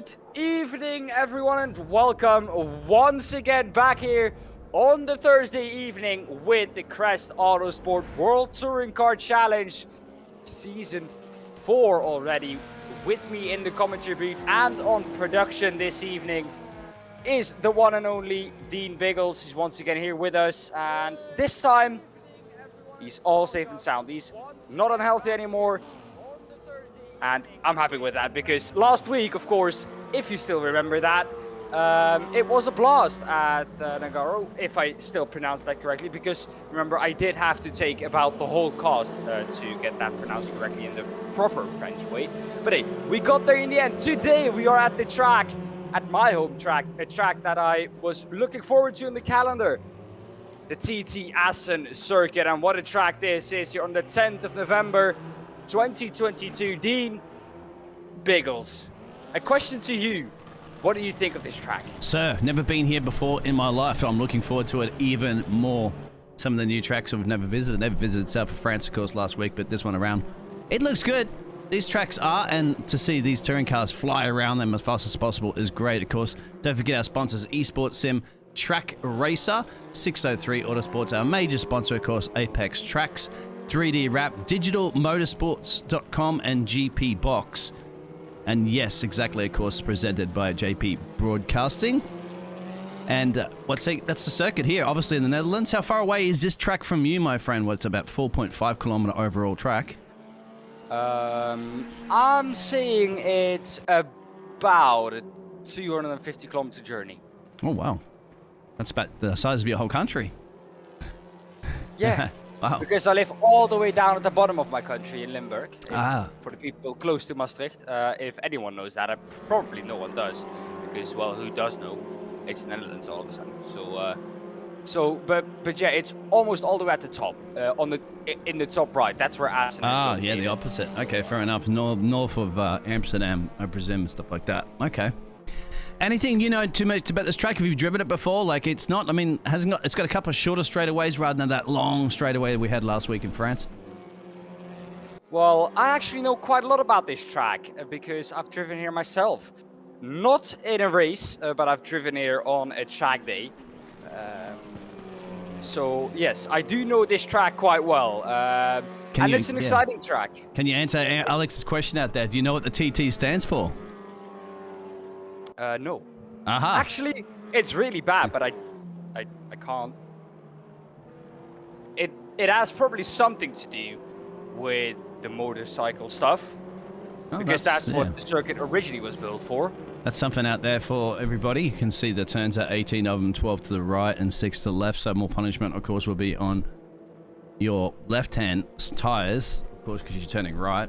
Good evening, everyone, and welcome once again back here on the Thursday evening with the Crest Autosport World Touring Car Challenge Season 4 already. With me in the commentary booth and on production this evening is the one and only Dean Biggles. He's once again here with us, and this time he's all safe and sound. He's not unhealthy anymore. And I'm happy with that, because last week, of course, if you still remember that, it was a blast at Nagaro, if I still pronounce that correctly, because remember, I did have to take about the whole cast to get that pronounced correctly in the proper French way. But hey, we got there in the end. Today we are at the track, at my home track, a track that I was looking forward to in the calendar, the TT Assen circuit. And what a track this is here on the 10th of November. 2022. Dean, Biggles, a question to you. What do you think of this track? Sir, never been here before in my life. I'm looking forward to it even more. Some of the new tracks I've never visited. Never visited South of France, of course, last week, but this one around. It looks good. These tracks are, and to see these touring cars fly around them as fast as possible is great, of course. Don't forget our sponsors, Esports Sim, Track Racer, 603 Autosports, our major sponsor, of course, Apex Tracks, 3D Wrap, digitalmotorsports.com, and GP Box. And yes, exactly, of course, presented by JP Broadcasting. And that's the circuit here, obviously in the Netherlands. How far away is this track from you, my friend? What's about 4.5 kilometer overall track? I'm saying it's about a 250 kilometer journey. Oh, wow. That's about the size of your whole country. Yeah. Wow. Because I live all the way down at the bottom of my country in Limburg. For the people close to Maastricht. If anyone knows that, probably no one does. Because, well, who does know? It's the Netherlands all of a sudden. But yeah, it's almost all the way at the top. In the top right. That's where Assen is. Yeah, the opposite. Okay, fair enough. North of Amsterdam, I presume, stuff like that. Okay. Anything you know too much about this track? Have you driven it before? Like, it's not, I mean, it's got a couple of shorter straightaways rather than that long straightaway we had last week in France. Well, I actually know quite a lot about this track because I've driven here myself. Not in a race, but I've driven here on a track day. So, yes, I do know this track quite well. And it's an exciting track. Can you answer Alex's question out there? Do you know what the TT stands for? No. Aha. Actually, it's really bad, but I can't. It has probably something to do with the motorcycle stuff, because that's what the circuit originally was built for. That's something out there for everybody. You can see the turns are 18 of them, 12 to the right and 6 to the left. So more punishment, of course, will be on your left-hand tires, of course, because you're turning right.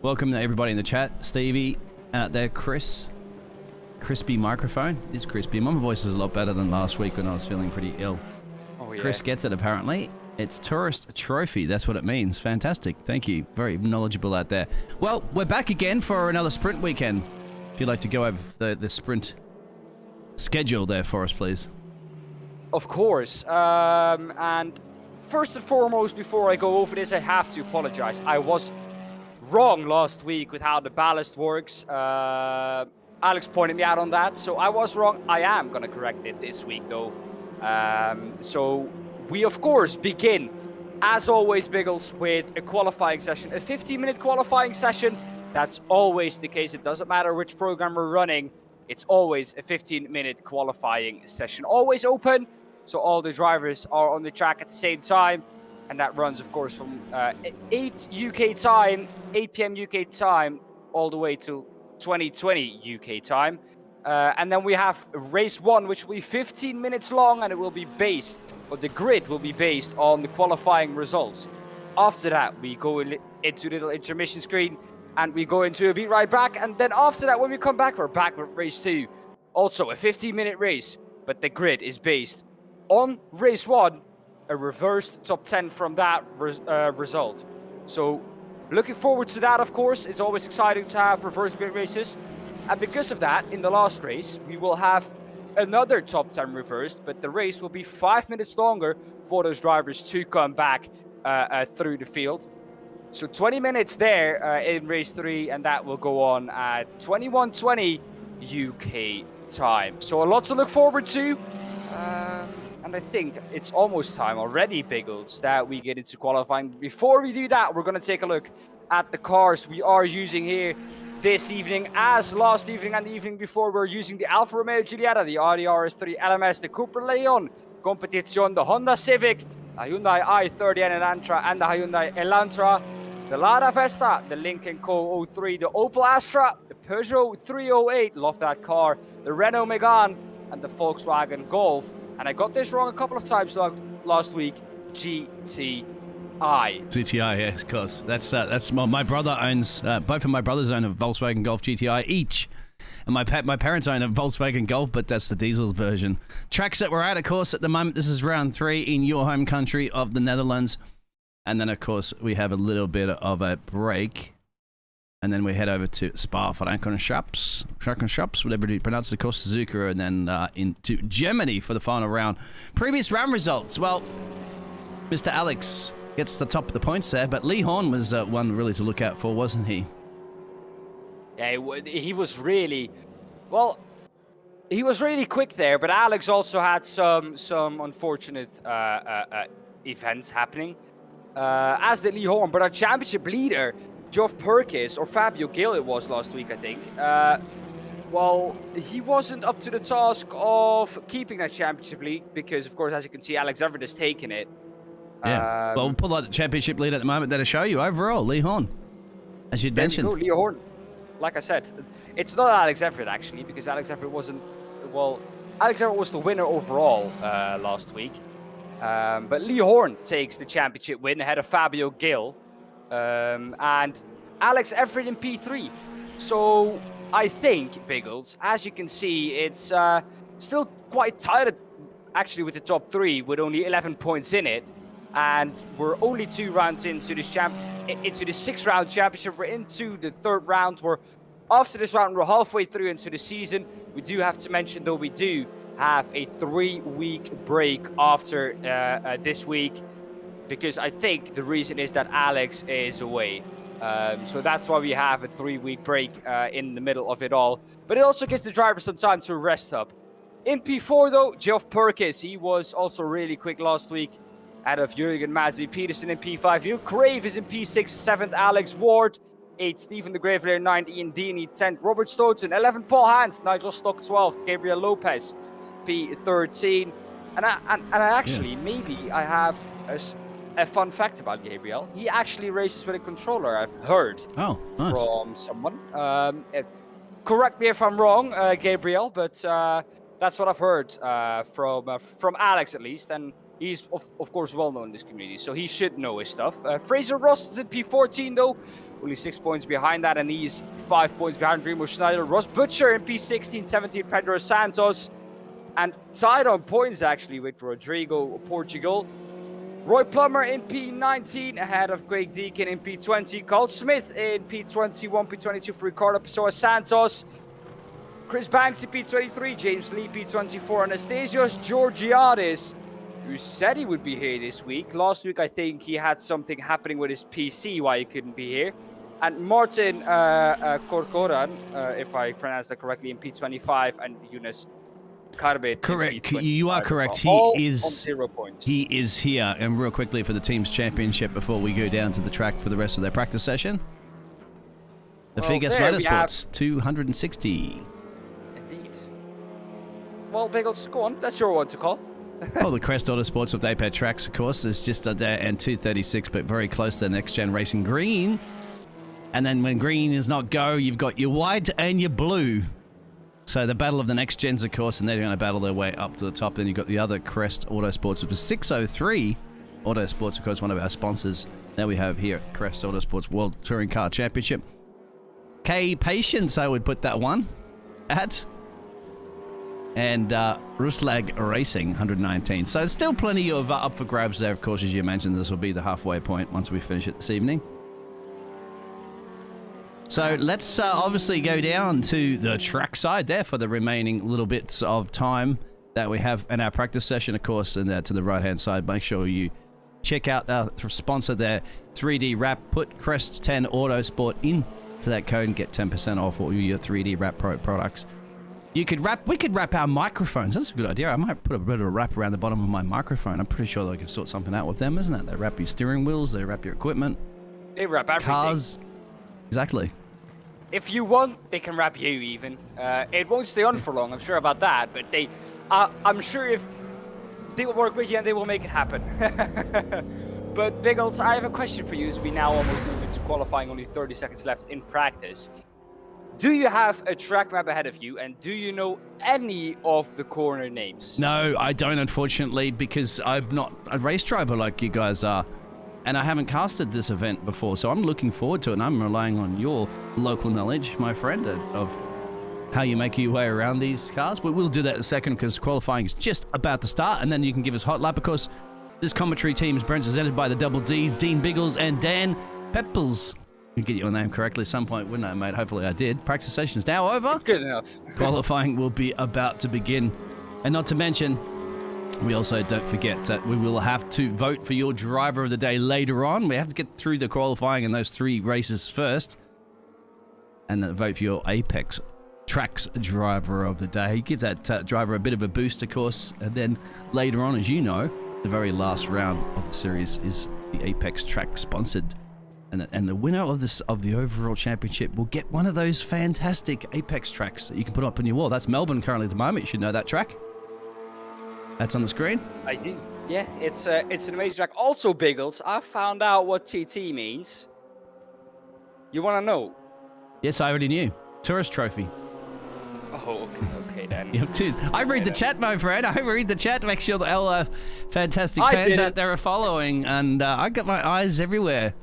Welcome to everybody in the chat. Stevie out there, Chris. Crispy microphone is crispy. My voice is a lot better than last week when I was feeling pretty ill. Oh, yeah. Chris gets it, apparently. It's tourist trophy. That's what it means. Fantastic. Thank you. Very knowledgeable out there. Well, we're back again for another sprint weekend. If you'd like to go over the sprint schedule there for us, please. Of course. And first and foremost, before I go over this, I have to apologize. I was wrong last week with how the ballast works. Alex pointed me out on that, so I was wrong. I am going to correct it this week, though. So we, of course, begin, as always, Biggles, with a qualifying session. A 15-minute qualifying session. That's always the case. It doesn't matter which program we're running. It's always a 15-minute qualifying session. Always open, so all the drivers are on the track at the same time. And that runs, of course, from 8 UK time, 8 p.m. UK time, all the way to 2020 UK time. And then we have race 1, which will be 15 minutes long, and it will be based, or the grid will be based on the qualifying results. After that, we go into a little intermission screen, and we go into a beat right back. And then after that, when we come back, we're back with race 2. Also a 15-minute race, but the grid is based on race 1, a reversed top 10 from that result. So looking forward to that, of course. It's always exciting to have reverse grid races. And because of that, in the last race, we will have another top 10 reversed, but the race will be 5 minutes longer for those drivers to come back through the field. So 20 minutes there in race 3, and that will go on at 21:20 UK time. So a lot to look forward to. And I think it's almost time already, Biggles, that we get into qualifying. Before we do that, we're going to take a look at the cars we are using here this evening. As last evening and the evening before, we're using the Alfa Romeo Giulietta, the Audi RS3 LMS, the Cooper Leon Competition, the Honda Civic, the Hyundai i30N Elantra, and the Hyundai Elantra, the Lada Vesta, the Lincoln Co. 03, the Opel Astra, the Peugeot 308, love that car, the Renault Megane, and the Volkswagen Golf. And I got this wrong a couple of times last week, GTI. GTI, yes, of course. That's my brother owns, both of my brothers own a Volkswagen Golf GTI each. And my parents own a Volkswagen Golf, but that's the diesel version. Tracks that we're at, of course, at the moment, this is round 3 in your home country of the Netherlands. And then, of course, we have a little bit of a break. And then we head over to Spa-Francorchamps, whatever you pronounce it, of course, Suzuka, and then into Germany for the final round. Previous round results, well, Mr. Alex gets the top of the points there, but Lee Horne was one really to look out for, wasn't he? Yeah, he was really, well, he was really quick there, but Alex also had some unfortunate events happening, as did Lee Horne. But our championship leader, Geoff Perkins, or Fabio Gil it was last week, I think, well, he wasn't up to the task of keeping that championship lead because, of course, as you can see, Alex Everitt has taken it. Yeah, well, we'll pull out the championship lead at the moment. That'll show you overall, Lee Horne, as you'd mentioned. Lee Horne. Like I said, it's not Alex Everitt, actually, because Alex Everitt wasn't, well, Alex Everitt was the winner overall last week. But Lee Horne takes the championship win ahead of Fabio Gil and Alex Everitt in P3. So I think, Biggles, as you can see, it's still quite tight, actually, with the top 3, with only 11 points in it. And we're only 2 rounds into this into the 6-round championship. We're into the 3rd round. After this round, we're halfway through into the season. We do have to mention, though, we do have a 3-week break after this week, because I think the reason is that Alex is away. So that's why we have a 3-week break in the middle of it all. But it also gives the driver some time to rest up. In P4, though, Geoff Perkins, he was also really quick last week. Out of Jurgen Masvi Peterson in P5. Luke Crave is in P6, 7th Alex Ward, 8th Stephen the Gravelayer, 9th Ian Deeney, 10th Robert Stoughton, 11th Paul Hans, Nigel Stock 12th, Gabriel Lopez, P13. And I actually, maybe I have a fun fact about Gabriel. He actually races with a controller, I've heard. Oh, nice. From someone. Correct me if I'm wrong, Gabriel, but that's what I've heard from Alex at least. And he's, of course, well-known in this community, so he should know his stuff. Fraser Ross is at P14, though. Only 6 points behind that, and he's 5 points behind Remo Schneider. Ross Butcher in P16, 17th Pedro Santos. And tied on points, actually, with Rodrigo Portugal. Roy Plummer in P19, ahead of Craig Deacon in P20. Carl Smith in P21, P22 for Ricardo Pessoa Santos. Chris Banks in P23, James Lee P24, Anastasios Georgiadis, who said he would be here this week. Last week, I think he had something happening with his PC why he couldn't be here. And Martin Corcoran, if I pronounce that correctly, in P25, and Yunus Karbet. Correct. You are correct. Well. He is on 0 points. He is here. And real quickly for the team's championship before we go down to the track for the rest of their practice session. The Figas Motorsports 260. Indeed. Well, Biggles, go on. That's your one to call. Well, the Crest Autosports with Daypad Tracks, of course, is just there, and 236, but very close to Next Gen Racing Green. And then when green is not go, you've got your white and your blue. So the battle of the Next Gens, of course, and they're going to battle their way up to the top. Then you've got the other Crest Autosports, which is 603 Autosports, of course, one of our sponsors. Now we have here at Crest Autosports World Touring Car Championship. K Patience, I would put that one at. And Ruslag Racing, 119. So it's still plenty of up for grabs there, of course, as you mentioned. This will be the halfway point once we finish it this evening. So let's obviously go down to the track side there for the remaining little bits of time that we have in our practice session, of course, and to the right-hand side. Make sure you check out our sponsor there, 3D Wrap. Put Crest 10 Autosport into that code and get 10% off all your 3D Wrap products. We could wrap our microphones. That's a good idea. I might put a bit of a wrap around the bottom of my microphone. I'm pretty sure they can sort something out with them, isn't it? They wrap your steering wheels, they wrap your equipment. They wrap everything. Cars. Exactly. If you want, they can wrap you even. It won't stay on for long, I'm sure about that. But I'm sure if they will work with you and they will make it happen. But Biggles, I have a question for you as we now almost move into qualifying, only 30 seconds left in practice. Do you have a track map ahead of you, and do you know any of the corner names? No, I don't, unfortunately, because I'm not a race driver like you guys are. And I haven't casted this event before, so I'm looking forward to it, and I'm relying on your local knowledge, my friend, of how you make your way around these cars. But we'll do that in a second, because qualifying is just about to start, and then you can give us hot lap. Of course, this commentary team is presented by the Double Ds, Dean Biggles and Daan Pepels. You get your name correctly at some point, wouldn't I, mate? Hopefully I did. Practice session's now over. It's good enough. Qualifying will be about to begin. And not to mention, we also don't forget that we will have to vote for your driver of the day later on. We have to get through the qualifying in those 3 races first. And then vote for your Apex Tracks driver of the day. Give that driver a bit of a boost, of course. And then later on, as you know, the very last round of the series is the Apex Track sponsored. And the winner of the overall championship will get one of those fantastic Apex tracks that you can put up on your wall. That's Melbourne currently at the moment. You should know that track. That's on the screen. I do. Yeah, it's an amazing track. Also, Biggles, I found out what TT means. You want to know? Yes, I already knew. Tourist trophy. Oh, okay then. You have two. I read the chat, my friend. I read the chat to make sure that all our fantastic fans out there are following, and I got my eyes everywhere.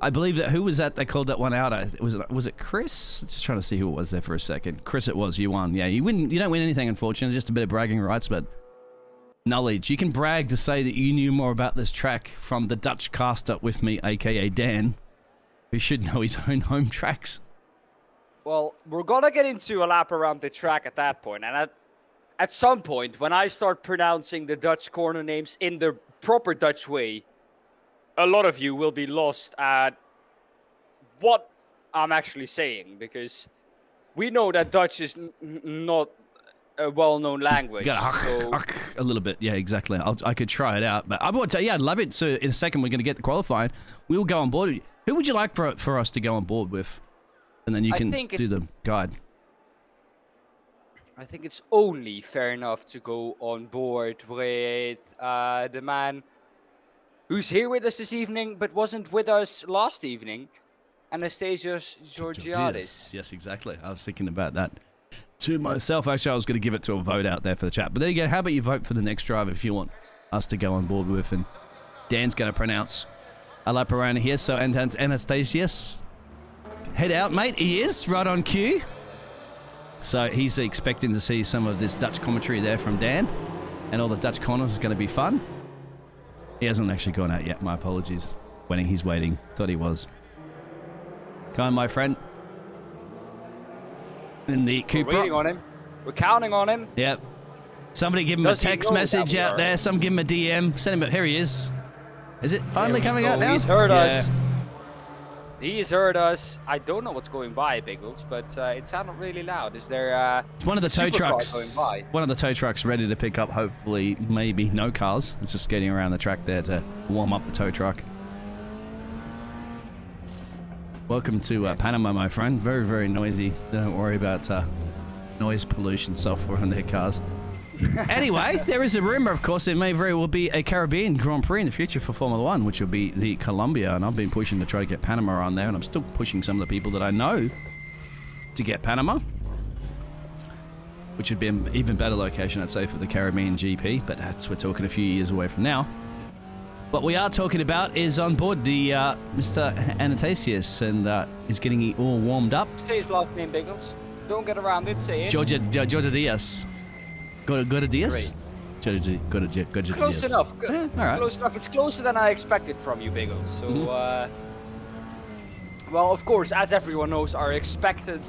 I believe that, who was that they called that one out? Was it Chris? Just trying to see who it was there for a second. Chris, it was. You won. Yeah, you don't win anything, unfortunately. Just a bit of bragging rights, but knowledge. You can brag to say that you knew more about this track from the Dutch caster with me, aka Dan, who should know his own home tracks. Well, we're gonna get into a lap around the track at that point, and at some point, when I start pronouncing the Dutch corner names in the proper Dutch way, a lot of you will be lost at what I'm actually saying, because we know that Dutch is not a well-known language. A little bit, yeah, exactly. I could try it out, but I would I'd love it. So in a second, we're going to get the qualifying. We'll go on board. Who would you like for us to go on board with? And then you can do the guide. I think it's only fair enough to go on board with the man who's here with us this evening, but wasn't with us last evening, Anastasios Georgiadis. Yes, exactly. I was thinking about that to myself. Actually, I was going to give it to a vote out there for the chat. But there you go. How about you vote for the next driver if you want us to go on board with? And Dan's going to pronounce a lap around here. So, and Anastasios, head out, mate. He is right on cue. So he's expecting to see some of this Dutch commentary there from Dan. And all the Dutch corners is going to be fun. He hasn't actually gone out yet. My apologies. He's waiting. Thought he was. Come on, my friend. In the Cupra. We're waiting on him. We're counting on him. Yep. Somebody give him a text message out there. Some give him a DM. Send him a... Here he is. Is it finally coming out now? He's heard us. He's heard us. I don't know what's going by, Biggles, but it sounded really loud. Is there it's one of the tow trucks. One of the tow trucks ready to pick up, hopefully, maybe no cars. It's just getting around the track there to warm up the tow truck. Welcome to Panama, my friend. Very, very noisy. Don't worry about noise pollution software on their cars. Anyway, there is a rumor, of course, there may very well be a Caribbean Grand Prix in the future for Formula One, which will be the Colombia, and I've been pushing to try to get Panama on there, and I'm still pushing some of the people that I know to get Panama, which would be an even better location, I'd say, for the Caribbean GP, but we're talking a few years away from now. What we are talking about is on board the Mr. Anastasios, and he's getting it all warmed up. Say his last name, Biggles. Don't get around it, say it. Georgia Diaz. Got a Diaz? Close enough. Yeah, all right. Close enough. It's closer than I expected from you, Biggles. So, well, of course, as everyone knows, our expected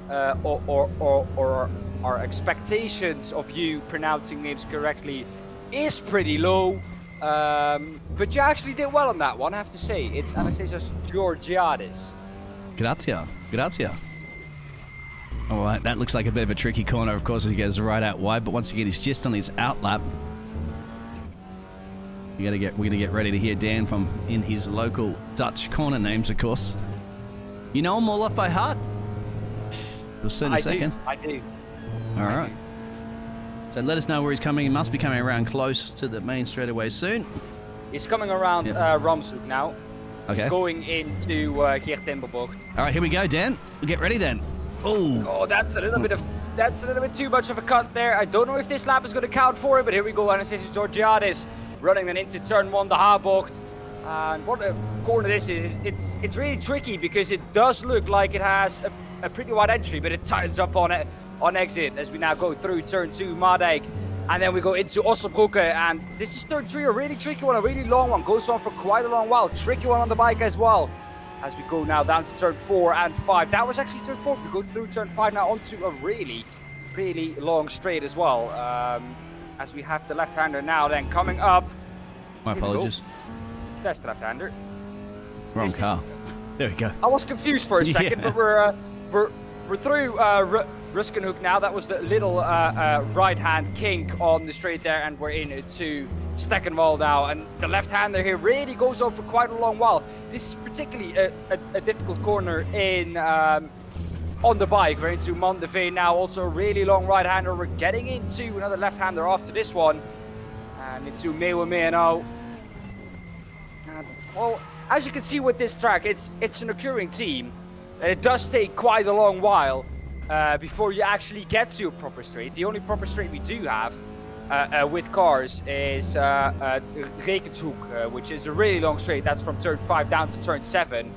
or our expectations of you pronouncing names correctly is pretty low. But you actually did well on that one, I have to say. It's Anastasios Georgiadis. Grazie. All right, that looks like a bit of a tricky corner, of course, as he goes right out wide. But once you get his gist on his out lap, we're gonna get ready to hear Daan from in his local Dutch corner names, of course. You know them all off by heart? We'll see in a second. I do. All right. So let us know where he's coming. He must be coming around close to the main straightaway soon. He's coming around Ramshoek now. Okay. He's going into Geert Timberbocht. All right, here we go, Dan. We'll get ready then. Oh, that's a little bit too much of a cut there. I don't know if this lap is going to count for it, but here we go. Anastasis Georgiadis running then into turn 1, the Haarbocht. And what a corner this is. It's really tricky because it does look like it has a pretty wide entry, but it tightens up on it on exit as we now go through turn 2, Maadijk. And then we go into Ossenbroeke, and this is turn 3, a really tricky one, a really long one. Goes on for quite a long while. Tricky one on the bike as well. As we go now down to turn 4 and 5. That was actually turn 4. We go through turn 5 now onto a really, really long straight as well. As we have the left-hander now then coming up. My apologies. That's the left-hander. Wrong car. There we go. I was confused for a second, but we're through Ruskenhoek now. That was the little right-hand kink on the straight there, and we're into Stekkenwald now. And the left-hander here really goes on for quite a long while. This is particularly a difficult corner in on the bike. We're into Mondeveen now, also a really long right-hander. We're getting into another left-hander after this one, and into Meeuwmeer now. Well, as you can see with this track, it's an occurring team. It does take quite a long while before you actually get to a proper straight. The only proper straight we do have with cars is Rekenshoek, which is a really long straight. That's from turn 5 down to turn 7.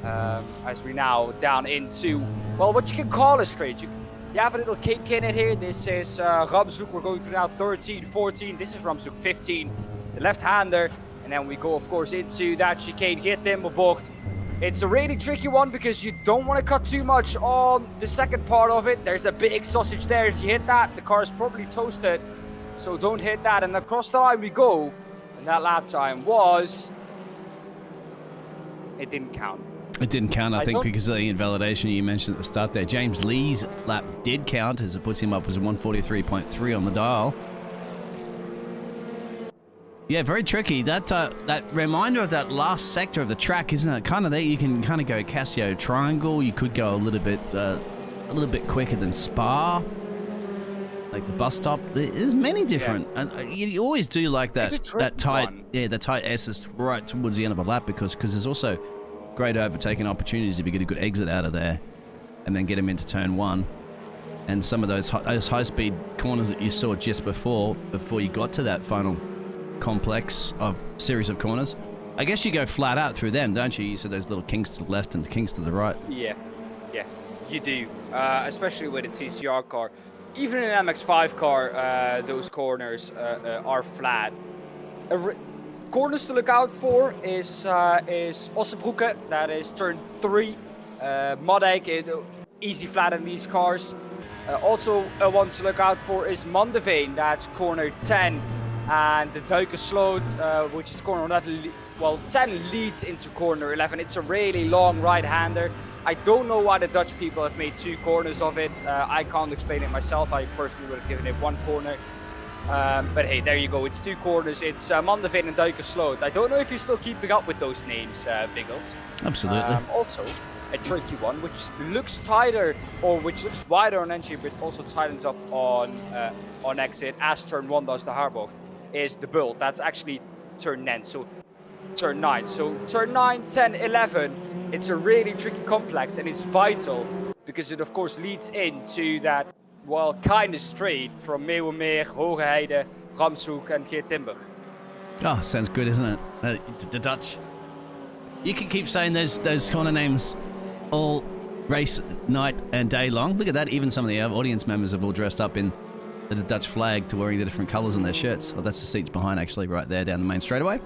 As we now down into, well, what you can call a straight. You have a little kink in it here. This is Ramshoek. We're going through now 13, 14. This is Ramshoek 15, the left-hander. And then we go, of course, into that chicane, Geert Timberbocht. It's a really tricky one because you don't want to cut too much on the second part of it. There's a big sausage there. If you hit that, the car is probably toasted. So don't hit that. And across the line we go. And that lap time was... It didn't count. It didn't count, I think, because of the invalidation you mentioned at the start there. James Lee's lap did count, as it puts him up as a 143.3 on the dial. Yeah, very tricky. That reminder of that last sector of the track, isn't it? Kind of there, you can kind of go Casio Triangle. You could go a little bit quicker than Spa, like the bus stop. There's many different, and you always do like that tight, the tight S's right towards the end of a lap because there's also great overtaking opportunities if you get a good exit out of there, and then get them into turn 1. And some of those high-speed corners that you saw just before you got to that final complex of series of corners. I guess you go flat out through them, don't you? You said those little kinks to the left and kinks to the right. Yeah, you do. Especially with a TCR car. Even in an MX-5 car, those corners are flat. Corners to look out for is Ossenbroeke. That is turn 3. Maadijk, easy flat in these cars. Also, one to look out for is Mondeveen. That's corner 10. And the Duikersloot, which is corner 11, well, 10 leads into corner 11. It's a really long right-hander. I don't know why the Dutch people have made 2 corners of it. I can't explain it myself. I personally would have given it 1 corner. But hey, there you go. It's 2 corners. It's Mondeveen and Duikersloot. I don't know if you're still keeping up with those names, Biggles. Absolutely. Also, a tricky one, which looks tighter, or which looks wider on entry, but also tightens up on exit, as turn 1 does the Haarbocht, is the Bult. That's actually turn 9. So turn 9. So turn 9, 10, 11. It's a really tricky complex, and it's vital because it of course leads into that, well, kind of straight from Meeuwmeer, Hogeheide, Ramshoek, and Geert Timber. Oh, sounds good, isn't it? The Dutch. You can keep saying those corner names all race night and day long. Look at that. Even some of the audience members have all dressed up in the Dutch flag to wearing the different colours on their shirts. Well, that's the seats behind, actually, right there down the main straightaway.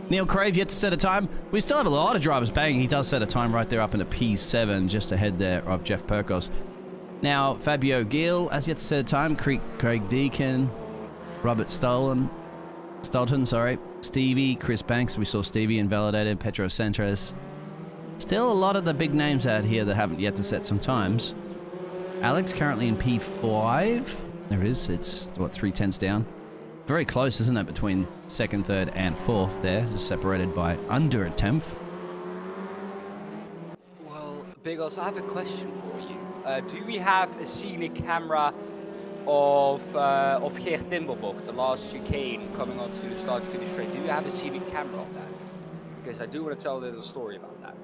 Neil Crave yet to set a time. We still have a lot of drivers banging. He does set a time right there up into P7, just ahead there of Jeff Perkos. Now, Fabio Gil has yet to set a time. Craig Deacon, Robert Stolton, Stevie, Chris Banks. We saw Stevie invalidated, Pedro Santos. Still a lot of the big names out here that haven't yet to set some times. Alex currently in P5. There it is. It's, what, 3/10 down? Very close, isn't it, between second, third, and fourth there, just separated by under a tenth. Well, Biggles, I have a question for you. Do we have a scenic camera of Geert Timberbock, the last chicane coming up to the start-finish straight? Do you have a scenic camera of that? Because I do want to tell a little story about that.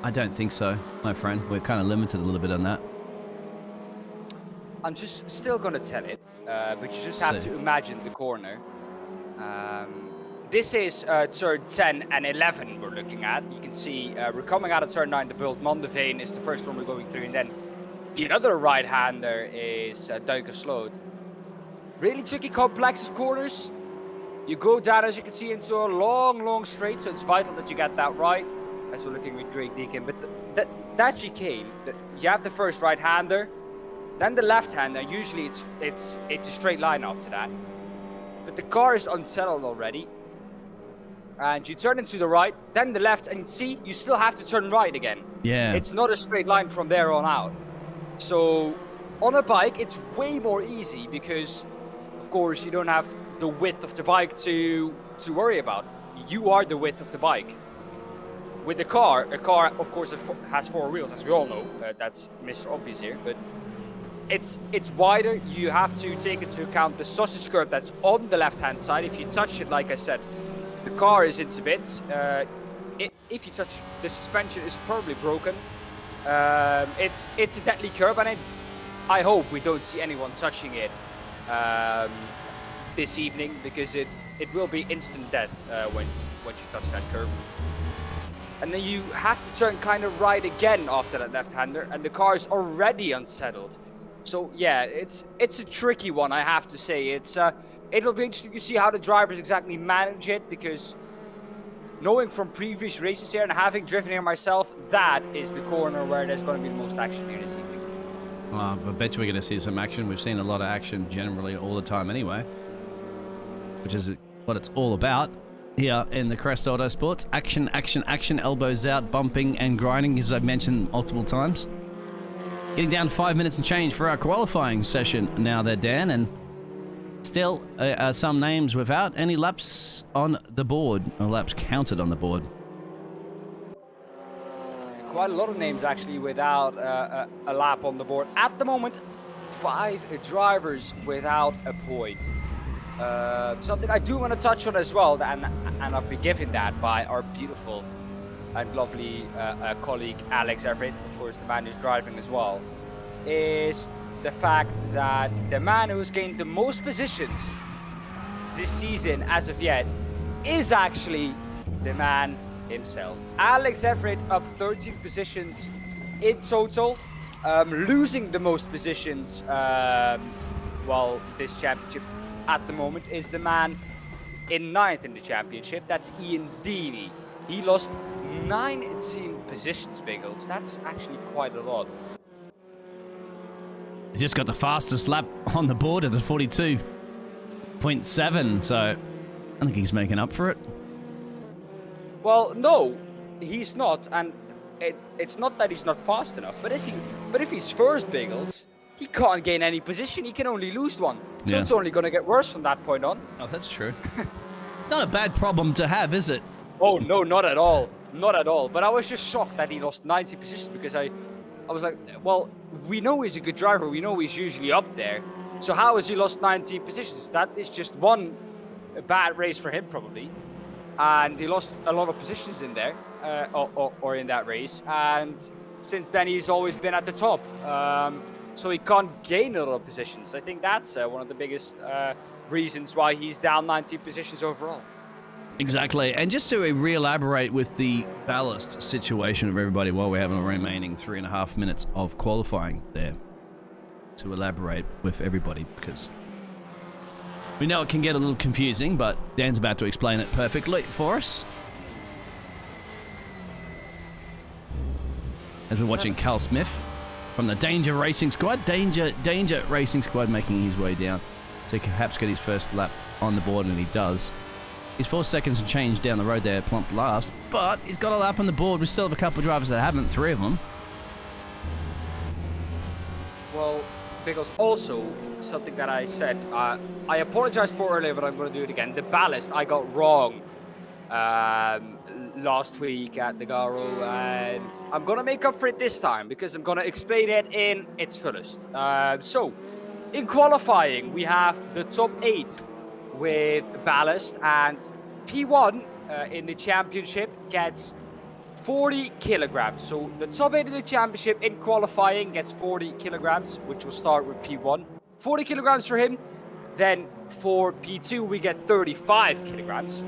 I don't think so, my friend. We're kind of limited a little bit on that. I'm just still gonna tell it, but you just have to imagine the corner. This is turn 10 and 11 we're looking at. You can see we're coming out of turn 9. The Bult Mondeveen is the first one we're going through, and then the other right-hander is Duikersloot. Really tricky, complex of corners. You go down, as you can see, into a long straight, so it's vital that you get that right. As we're looking with Greg Deacon, but that chicane, you have the first right-hander. Then the left-hander, usually it's a straight line after that. But the car is unsettled already. And you turn into the right, then the left, and see, you still have to turn right again. Yeah. It's not a straight line from there on out. So on a bike, it's way more easy because, of course, you don't have the width of the bike to worry about. You are the width of the bike. With a car, of course, has 4 wheels, as we all know. That's Mr. Obvious here, but it's wider. You have to take into account the sausage curve that's on the left-hand side. If you touch it, like I said, the car is into bits. If you touch the suspension, is probably broken. It's a deadly curve, and I hope we don't see anyone touching it this evening, because it will be instant death when you touch that curve. And then you have to turn kind of right again after that left-hander, and the car is already unsettled. So yeah, it's a tricky one, I have to say. It'll be interesting to see how the drivers exactly manage it, because knowing from previous races here and having driven here myself, that is the corner where there's going to be the most action here this evening. I bet you we're going to see some action. We've seen a lot of action generally all the time anyway, which is what it's all about here in the Crest Autosport. Action, action, action, elbows out, bumping and grinding, as I've mentioned multiple times. Getting down to 5 minutes and change for our qualifying session now there, Dan, and still some names without any laps on the board, or laps counted on the board. Quite a lot of names actually without a lap on the board. At the moment, 5 drivers without a point. Something I do want to touch on as well, and I'll be given that by our beautiful and lovely colleague Alex Everitt, of course the man who's driving as well, is the fact that the man who's gained the most positions this season as of yet is actually the man himself. Alex Everitt up 13 positions in total, losing the most positions this championship at the moment is the man in 9th in the championship. That's Ian Deeney. He lost 19 positions, Biggles. That's actually quite a lot. He just got the fastest lap on the board at a 42.7, so I think he's making up for it. Well, no, he's not, and it's not that he's not fast enough, but if he's first, Biggles, he can't gain any position. He can only lose one. So It's only going to get worse from that point on. Oh, that's true. It's not a bad problem to have, is it? Oh, no, not at all. Not at all. But I was just shocked that he lost 90 positions, because I was like, well, we know he's a good driver. We know he's usually up there. So how has he lost 90 positions? That is just one bad race for him, probably. And he lost a lot of positions in there, or in that race. And since then, he's always been at the top. So he can't gain a lot of positions. I think that's one of the biggest reasons why he's down 90 positions overall. Exactly. And just to re-elaborate with the ballast situation of everybody while we have a remaining 3.5 minutes of qualifying there, to elaborate with everybody, because we know it can get a little confusing, but Dan's about to explain it perfectly for us. As we're watching Carl Smith from the Danger Racing Squad, Danger Racing Squad, making his way down to perhaps get his first lap on the board, and he does. He's 4 seconds and change down the road there, plump last, but he's got a lap on the board. We still have a couple of drivers that haven't, 3 of them. Well, Biggles, also something that I said, I apologized for earlier, but I'm going to do it again. The ballast I got wrong last week at the Garo, and I'm going to make up for it this time because I'm going to explain it in its fullest. So, in qualifying, we have the top 8 with ballast, and P1 in the championship gets 40 kilograms. So the top 8 in the championship in qualifying gets 40 kilograms, which will start with P1. 40 kilograms for him. Then for P2, we get 35 kilograms.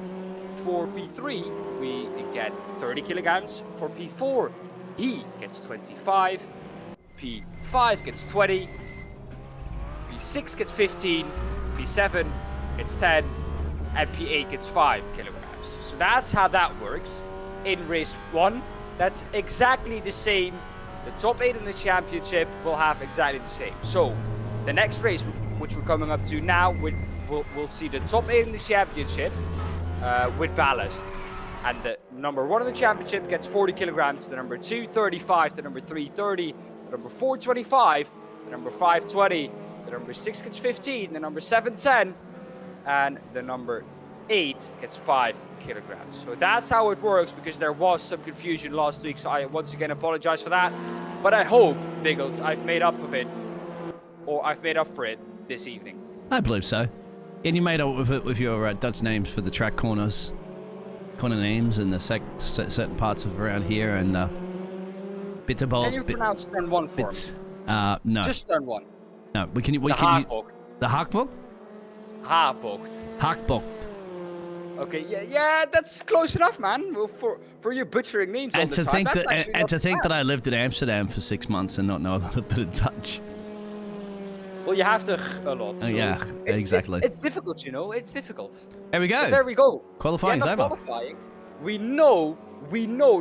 For P3, we get 30 kilograms. For P4, he gets 25. P5 gets 20. P6 gets 15. P7 gets 10. And P8 gets 5 kilograms. So that's how that works. In race 1, that's exactly the same. The top 8 in the championship will have exactly the same. So the next race, which we're coming up to now, we'll see the top 8 in the championship with ballast. And the number 1 in the championship gets 40 kilograms, the number 2, 35, the number 3, 30, the number 4, 25, the number 5, 20, the number 6 gets 15, the number 7, 10, and the number 8 gets 5 kilograms. So that's how it works, because there was some confusion last week, so I once again apologize for that. But I hope, Biggles, I've made up for it this evening. I believe so. And you made up with it with your Dutch names for the track corner names and the certain parts of around here, and Bitterball. Can you pronounce turn 1 for me? No. Just turn 1. No, we can. The Haakbocht. The Haakbocht? Haakbocht. Okay, yeah, that's close enough, man. Well, for you butchering names all the time. To think that I lived in Amsterdam for 6 months and not know a little bit of Dutch. Well, you have to a lot. So yeah, exactly. It's difficult, you know. It's difficult. There we go. But there we go. Qualifying's over. Qualifying, we know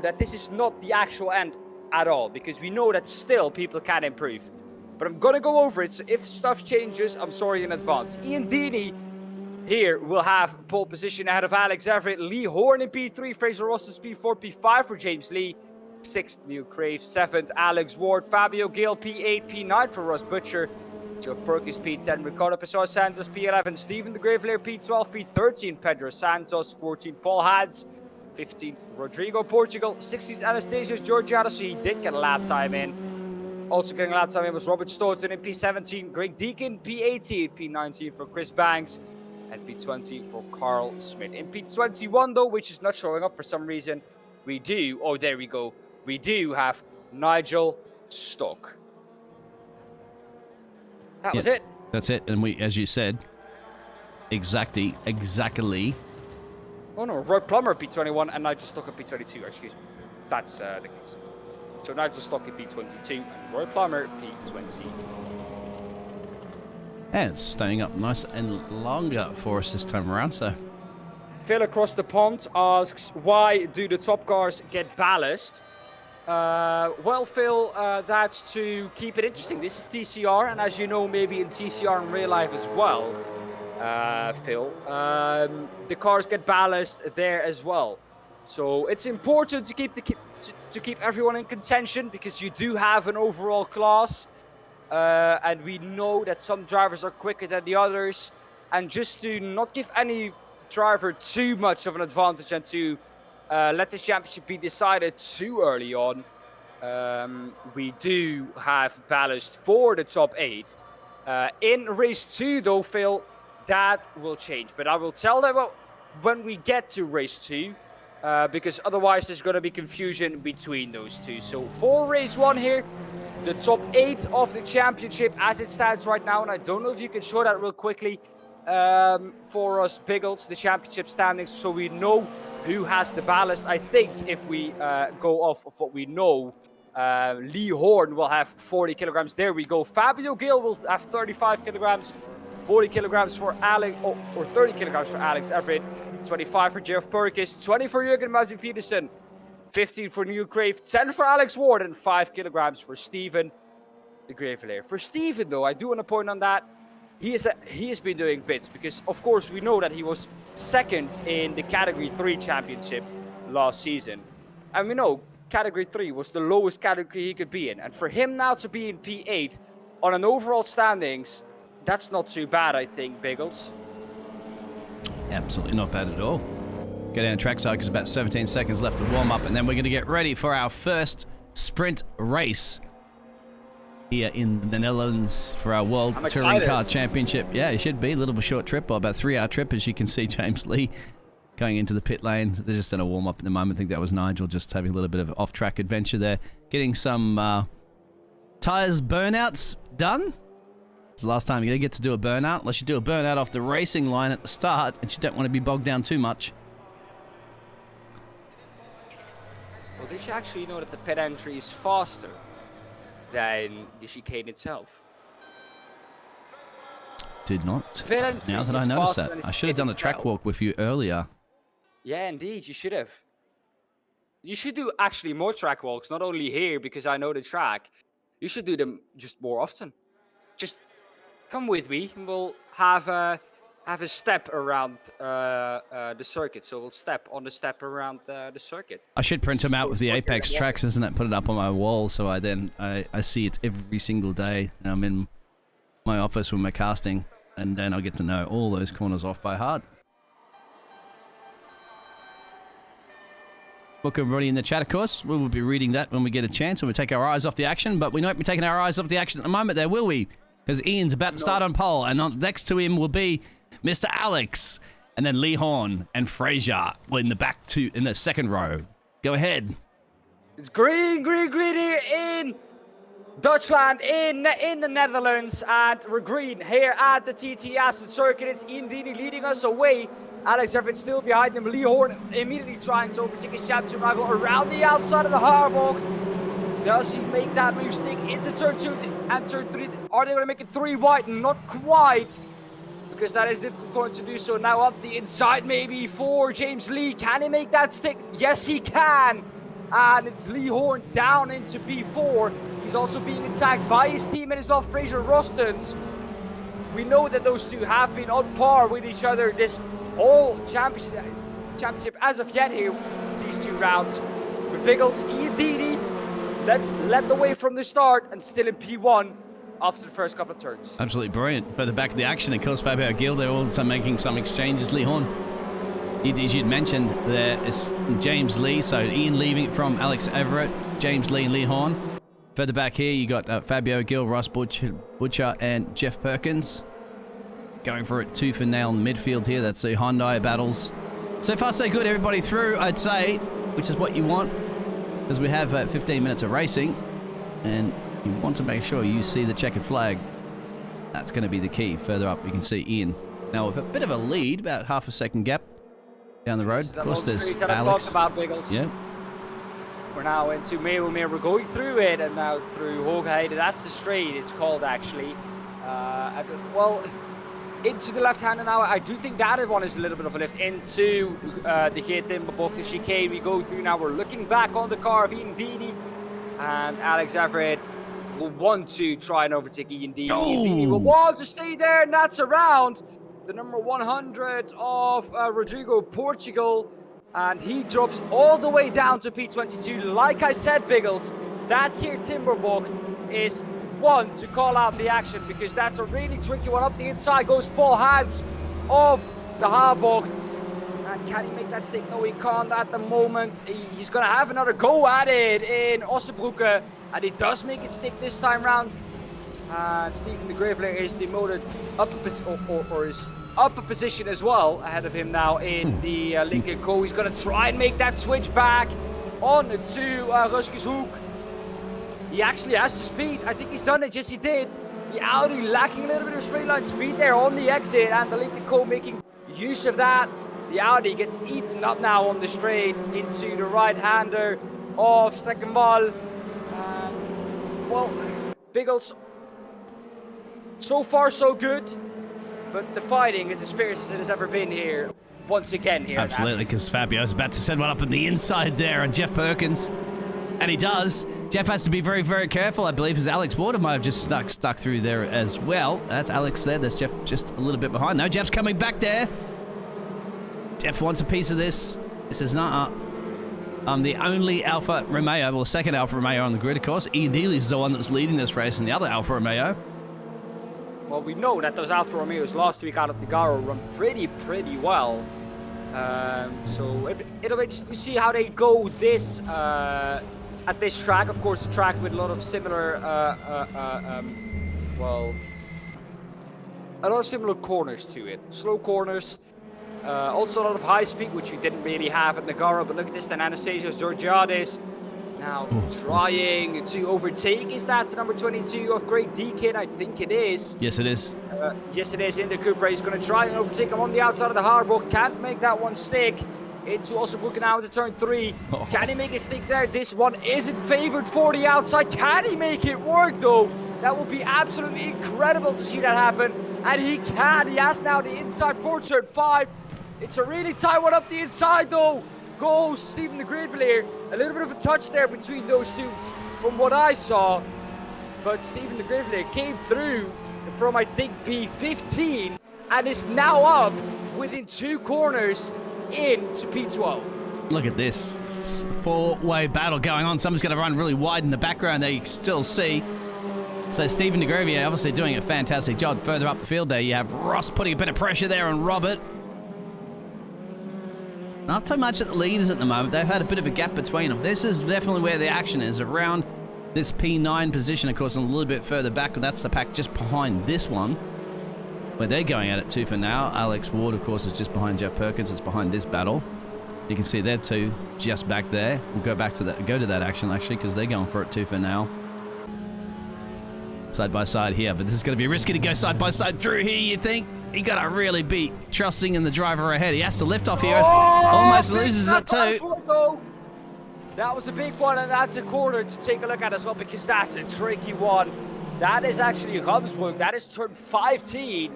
that this is not the actual end at all, because we know that still people can improve. But I'm gonna go over it. So if stuff changes, I'm sorry in advance. Ian Deeney here will have pole position ahead of Alex Everitt. Lee Horne in P3. Fraser Ross's P4. P5 for James Lee. 6th, Neil Crave. 7th, Alex Ward. Fabio Gil, P8. P9 for Russ Butcher. Geoff Perkins, P10. Ricardo Pessoa Santos, P11. Stephen the Gravelair, P12. P13, Pedro Santos. 14, Paul Hads. 15th, Rodrigo Portugal. 16th, Anastasios Georgiades. So he did get a lap time in. Also getting a lap time in was Robert Stoughton in P17. Greg Deacon, P18. P19 for Chris Banks. And P20 for Carl Smith. In P21 though, which is not showing up for some reason, we do, oh there we go, we do have Nigel Stock. That was it. That's it, and we, as you said, exactly. Oh no, Roy Plummer P21 and Nigel Stock at P22, excuse me. That's the case. So Nigel Stock at P22 and Roy Plummer P20. And it's staying up nice and longer for us this time around, so. Phil across the pond asks, why do the top cars get ballast? Well, Phil, that's to keep it interesting. This is TCR, and as you know, maybe in TCR in real life as well, Phil, the cars get ballast there as well. So it's important to keep everyone in contention, because you do have an overall class. And we know that some drivers are quicker than the others, and just to not give any driver too much of an advantage and to let the championship be decided too early on, we do have ballast for the top 8. In race 2 though, Phil, that will change, but I will tell them when we get to race 2, because otherwise there's going to be confusion between those two. So for race 1 here, the top 8 of the championship as it stands right now, and I don't know if you can show that real quickly for us, Biggles, the championship standings, so we know who has the ballast. I think if we go off of what we know, Lee Horne will have 40 kilograms. There we go. Fabio Gil will have 35 kilograms, 40 kilograms for Alex, or 30 kilograms for Alex Everitt, 25 for Geoff Perkins, 20 for Jürgen Martin Peterson, 15 for Neil Crave, 10 for Alex Ward, and 5 kilograms for Stephen the Gravelair. For Stephen, though, I do want to point on that he has been doing bits, because, of course, we know that he was 2nd in the Category 3 championship last season. And we know Category 3 was the lowest category he could be in. And for him now to be in P8, on an overall standings, that's not too bad, I think, Biggles. Absolutely not bad at all. Go down trackside because about 17 seconds left to warm up, and then we're going to get ready for our first sprint race here in the Netherlands for our World Touring Car Championship. Yeah, it should be a little bit short trip, or about 3-hour trip, as you can see James Lee going into the pit lane. They're just in a warm up at the moment. I think that was Nigel just having a little bit of off-track adventure there, getting some tires burnouts done. It's the last time you're going to get to do a burnout, unless you do a burnout off the racing line at the start, and you don't want to be bogged down too much. Well, did you actually know that the pit entry is faster than the chicane itself? Did not. Now that I noticed that. I should have done a track walk with you earlier. Yeah, indeed, you should have. You should do actually more track walks, not only here, because I know the track. You should do them just more often. Just come with me, and we'll have a step around the circuit. So we'll step on the step around the circuit. I should print them out with the Apex tracks, isn't it? Put it up on my wall, so I see it every single day. And I'm in my office with my casting, and then I'll get to know all those corners off by heart. Welcome everybody in the chat, of course. We will be reading that when we get a chance, and we take our eyes off the action, but we won't be taking our eyes off the action at the moment there, will we? Because Ian's about to start on pole, and next to him will be Mr. Alex, and then Lee Horne and Fraser in the second row. Go ahead. It's green here in Dutchland, in the Netherlands, and we're green here at the TT Assen circuit. It's Ian Dini leading us away. Alex Everitt still behind him. Lee Horne immediately trying to overtake his championship rival around the outside of the Haarbocht. Does he make that move, sneak into turn 2 and turn 3? Are they going to make it 3 wide? Not quite, because that is difficult going to do so. Now up the inside maybe for James Lee. Can he make that stick? Yes, he can. And it's Lee Horne down into P4. He's also being attacked by his teammate as well, Fraser Rostons. We know that those two have been on par with each other this whole championship as of yet here, these 2 rounds. But Biggles, Ian Dini led the way from the start and still in P1 after the first couple of turns. Absolutely brilliant. Further back of the action, of course, Fabio Gil, they're also making some exchanges. Lee Horne, as you'd mentioned, there is James Lee, so Ian leaving from Alex Everitt, James Lee and Lee Horne. Further back here, you got Fabio Gil, Ross Butcher, and Jeff Perkins. Going for it tooth and nail in the midfield here. That's the Hyundai battles. So far, so good. Everybody through, I'd say, which is what you want, because we have 15 minutes of racing, and you want to make sure you see the checkered flag. That's going to be the key. Further up, we can see Ian. Now, with a bit of a lead, about half a second gap down the road. Of course, there's Alex. About Biggles. Yeah. We're now into Meerwalmer. We're going through it, and now through Hoogheide. That's the straight, it's called, actually. Well, into the left-hander now. I do think that one is a little bit of a lift into the Timberbocht, the chicane we go through now. We're looking back on the car of Ian Dini, and Alex Everitt will want to try and overtake Ian Dini. Oh. Ian Dini will want to stay there, and that's around the number 100 of Rodrigo Portugal, and he drops all the way down to P22. Like I said, Biggles, that here Timberbocht is one to call out the action, because that's a really tricky one. Up the inside goes Paul Hans of the Haarbocht. And can he make that stick? No, he can't at the moment. He's going to have another go at it in Ossenbroeke, and he does make it stick this time round. And Stephen de Graveler is demoted up or is up a position as well, ahead of him now in the Lincoln Co. He's going to try and make that switch back on to Ruskes Hoek. He actually has the speed. I think he's done it. Yes, he did. The Audi lacking a little bit of straight line speed there on the exit, and the Lincoln Co making use of that. The Audi gets eaten up now on the straight into the right-hander of Streckenwall. And, well, Biggles, so far so good, but the fighting is as fierce as it has ever been here. Once again here. Absolutely, because Fabio's about to send one up on the inside there on Jeff Perkins. And he does. Jeff has to be very, very careful, I believe, as Alex Water might have just stuck through there as well. That's Alex there. There's Jeff just a little bit behind. No, Jeff's coming back there. Jeff wants a piece of this. This is not the only Alfa Romeo, well, second Alfa Romeo on the grid, of course. Ian Dealey's the one that's leading this race, and the other Alfa Romeo. well, we know that those Alfa Romeos last week out of Nogaro run pretty well. So it'll be interesting to see how they go this at this track. Of course, a track with a lot of similar, well, a lot of similar corners to it. Slow corners, also a lot of high speed, which we didn't really have at Nogaro. But look at this, then Anastasios Georgiades now trying to overtake. Is that number 22 of Great Deakin? I think it is. Yes, it is. Yes, it is. In the Cupra, he's going to try and overtake him on the outside of the hardball. Can't make that one stick. Into also looking now into turn 3. Can he make it stick there? This one isn't favored for the outside. Can he make it work though? That would be absolutely incredible to see that happen. And he can. He has now the inside for turn 5. It's a really tight one up the inside though. Goes Stephen de Grivelier. A little bit of a touch there between those two from what I saw. But Stephen de Grivelier came through from, I think, P15 and is now up within 2 corners into P12. Look at this 4-way battle going on. Someone's going to run really wide in the background there, you can still see. So Stephen de Grivelier obviously doing a fantastic job. Further up the field there, you have Ross putting a bit of pressure there on Robert. Not too much at the leaders at the moment. They've had a bit of a gap between them. This is definitely where the action is, around this P9 position, of course, and a little bit further back. That's the pack just behind this one, where they're going at it too for now. Alex Ward, of course, is just behind Jeff Perkins. It's behind this battle. You can see they're two just back there. We'll go back to that, go to that action actually, because they're going for it too for now. Side by side here, but this is going to be risky to go side by side through here, you think? You got to really be trusting in the driver ahead. He has to lift off here. Almost loses it too. That was a big one, and that's a corner to take a look at as well, because that's a tricky one. That is actually Ramsburg. That is turn 15.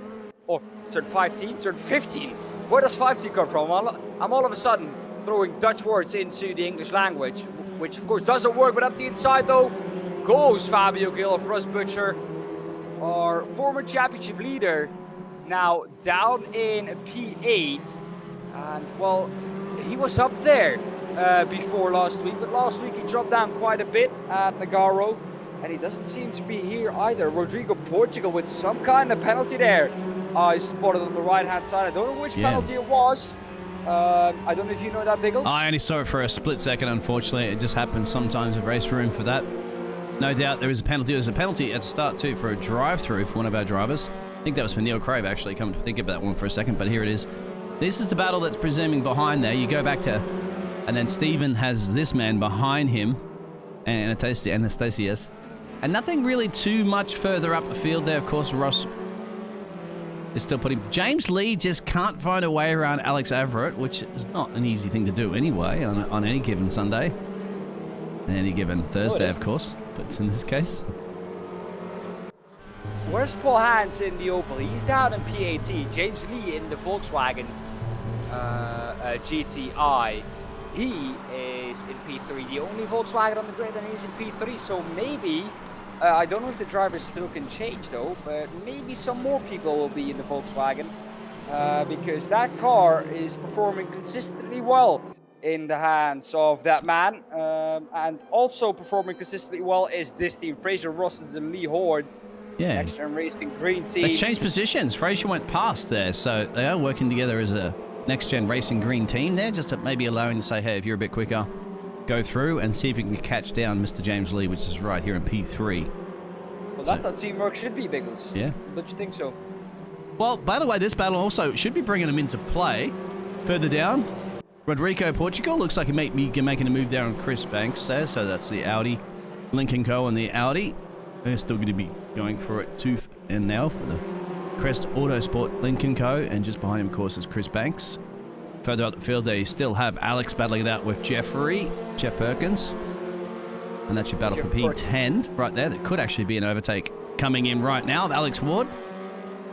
Or turn 15? Turn 15. Where does 15 come from? I'm all of a sudden throwing Dutch words into the English language, which of course doesn't work, but up the inside though goes Fabio Gil of Russ Butcher, our former championship leader, now down in P8. And well, he was up there before last week, but last week he dropped down quite a bit at Nogaro, and he doesn't seem to be here either. Rodrigo Portugal with some kind of penalty there. I spotted on the right-hand side. I don't know which penalty it was. I don't know if you know that, Biggles. I only saw it for a split second, unfortunately. It just happens sometimes in race room for that. No doubt there is a penalty. There's a penalty at the start, too, for a drive-through for one of our drivers. I think that was for Neil Crave, actually, come to think about that one for a second, but here it is. This is the battle that's presuming behind there. You go back to... And then Stephen has this man behind him, and Anastasios. And nothing really too much further up the field there. Of course, Ross is still putting... James Lee just can't find a way around Alex Everitt, which is not an easy thing to do anyway on any given Sunday. And any given Thursday, of course. But in this case... Where's Paul Hans in the Opel? He's down in P18. James Lee in the Volkswagen GTI. He is in P3. The only Volkswagen on the grid, and he's in P3. So maybe, I don't know if the drivers still can change though, but maybe some more people will be in the Volkswagen because that car is performing consistently well in the hands of that man. And also performing consistently well is this team, Fraser Rossens and Lee Horne. Yeah. Next Gen Racing Green Team. Let's change positions. Fraser went past there, so they are working together as a Next Gen Racing Green Team there, just to maybe allowing to say, hey, if you're a bit quicker, go through and see if you can catch down Mr. James Lee, which is right here in P3. Well, that's how teamwork should be, Biggles. Yeah. Don't you think so? Well, by the way, this battle also should be bringing them into play. Further down, Rodrigo Portugal looks like he may be making a move there on Chris Banks there, so that's the Audi. Lincoln Co. and the Audi. They're still going to be going for it too, and now for the Crest Autosport Lincoln Co. And just behind him, of course, is Chris Banks. Further up the field, they still have Alex battling it out with Jeff Perkins. And that's your battle for P10 right there. That could actually be an overtake coming in right now of Alex Ward.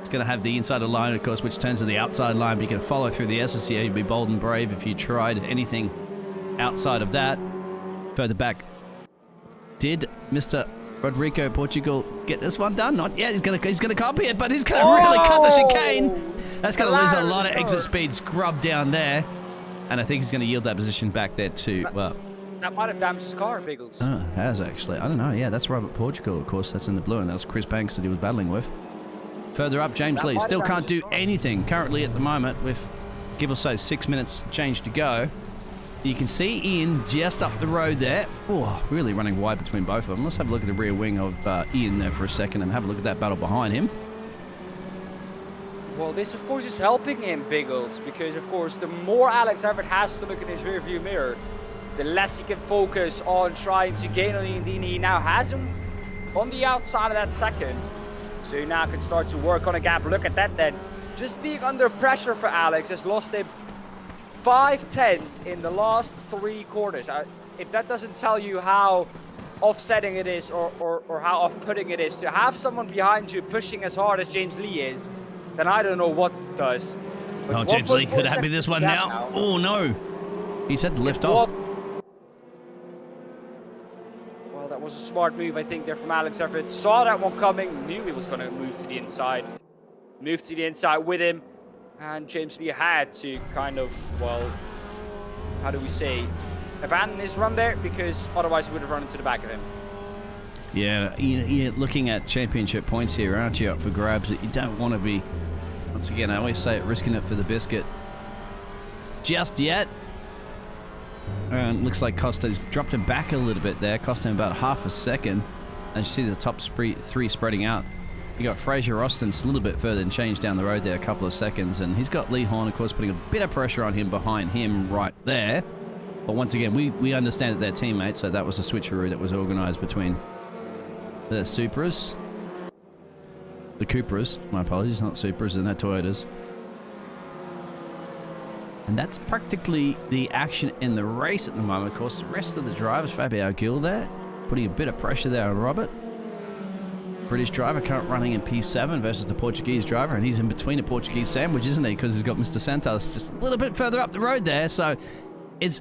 It's going to have the inside line, of course, which turns to the outside line, but you can follow through the S's here. You'd be bold and brave if you tried anything outside of that. Further back, did Mr. Rodrigo Portugal get this one done? Not yet. He's gonna copy it, but he's gonna really cut the chicane. That's gonna lose a lot of exit speed scrub down there, and I think he's gonna yield that position back there too. Well, that might have damaged his car, Biggles. Oh, it has actually. I don't know. Yeah, that's Robert Portugal, of course. That's in the blue, and that's Chris Banks that he was battling with. Further up, James That Lee might still have can't do actually anything currently at the moment with, give or say, 6 minutes change to go. You can see Ian just up the road there. Oh, really running wide between both of them. Let's have a look at the rear wing of Ian there for a second and have a look at that battle behind him. Well, this of course is helping him, Biggles, because of course the more Alex Everitt has to look in his rearview mirror, the less he can focus on trying to gain on Ian. He now has him on the outside of that second, so he now can start to work on a gap. Look at that then. Just being under pressure for Alex has lost him 5/10 in the last 3 corners. If that doesn't tell you how offsetting it is or how off-putting it is to have someone behind you pushing as hard as James Lee is, then I don't know what does. But Oh, James Lee could happy this one now. Oh, no. He's had to lift off. Well, that was a smart move, I think, there from Alex Everitt. Saw that one coming, knew he was going to move to the inside. Moved to the inside with him. And James Lee had to kind of, well, how do we say, abandon his run there, because otherwise he would have run into the back of him. Yeah, you're looking at championship points here, aren't you, up for grabs that you don't want to be, once again, I always say it, risking it for the biscuit just yet. And looks like Costa's dropped him back a little bit there, cost him about half a second. As you see the top 3 spreading out. You got Fraser Austin's a little bit further and changed down the road there, a couple of seconds. And he's got Lee Horne, of course, putting a bit of pressure on him behind him right there. But once again, we understand that they're teammates, so that was a switcheroo that was organised between the Supras. The Cupras, my apologies, not Supras, and they're Toyotas. And that's practically the action in the race at the moment. Of course, the rest of the drivers, Fabio Gil there, putting a bit of pressure there on Robert. British driver currently running in P7 versus the Portuguese driver, and he's in between a Portuguese sandwich, isn't he? Because he's got Mr. Santos just a little bit further up the road there. So is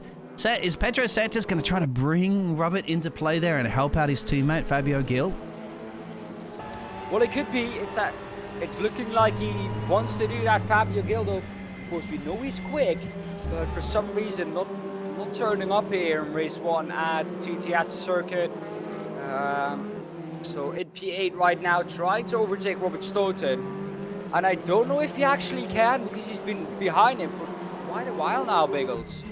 Pedro Sanchez going to try to bring Robert into play there and help out his teammate Fabio Gil? Well, it could be. It's looking like he wants to do that, Fabio Gil, though. Of course, we know he's quick, but for some reason not turning up here in race 1 at the TT Assen circuit. So in P8 right now, trying to overtake Robert Stoughton. And I don't know if he actually can, because he's been behind him for quite a while now, Biggles.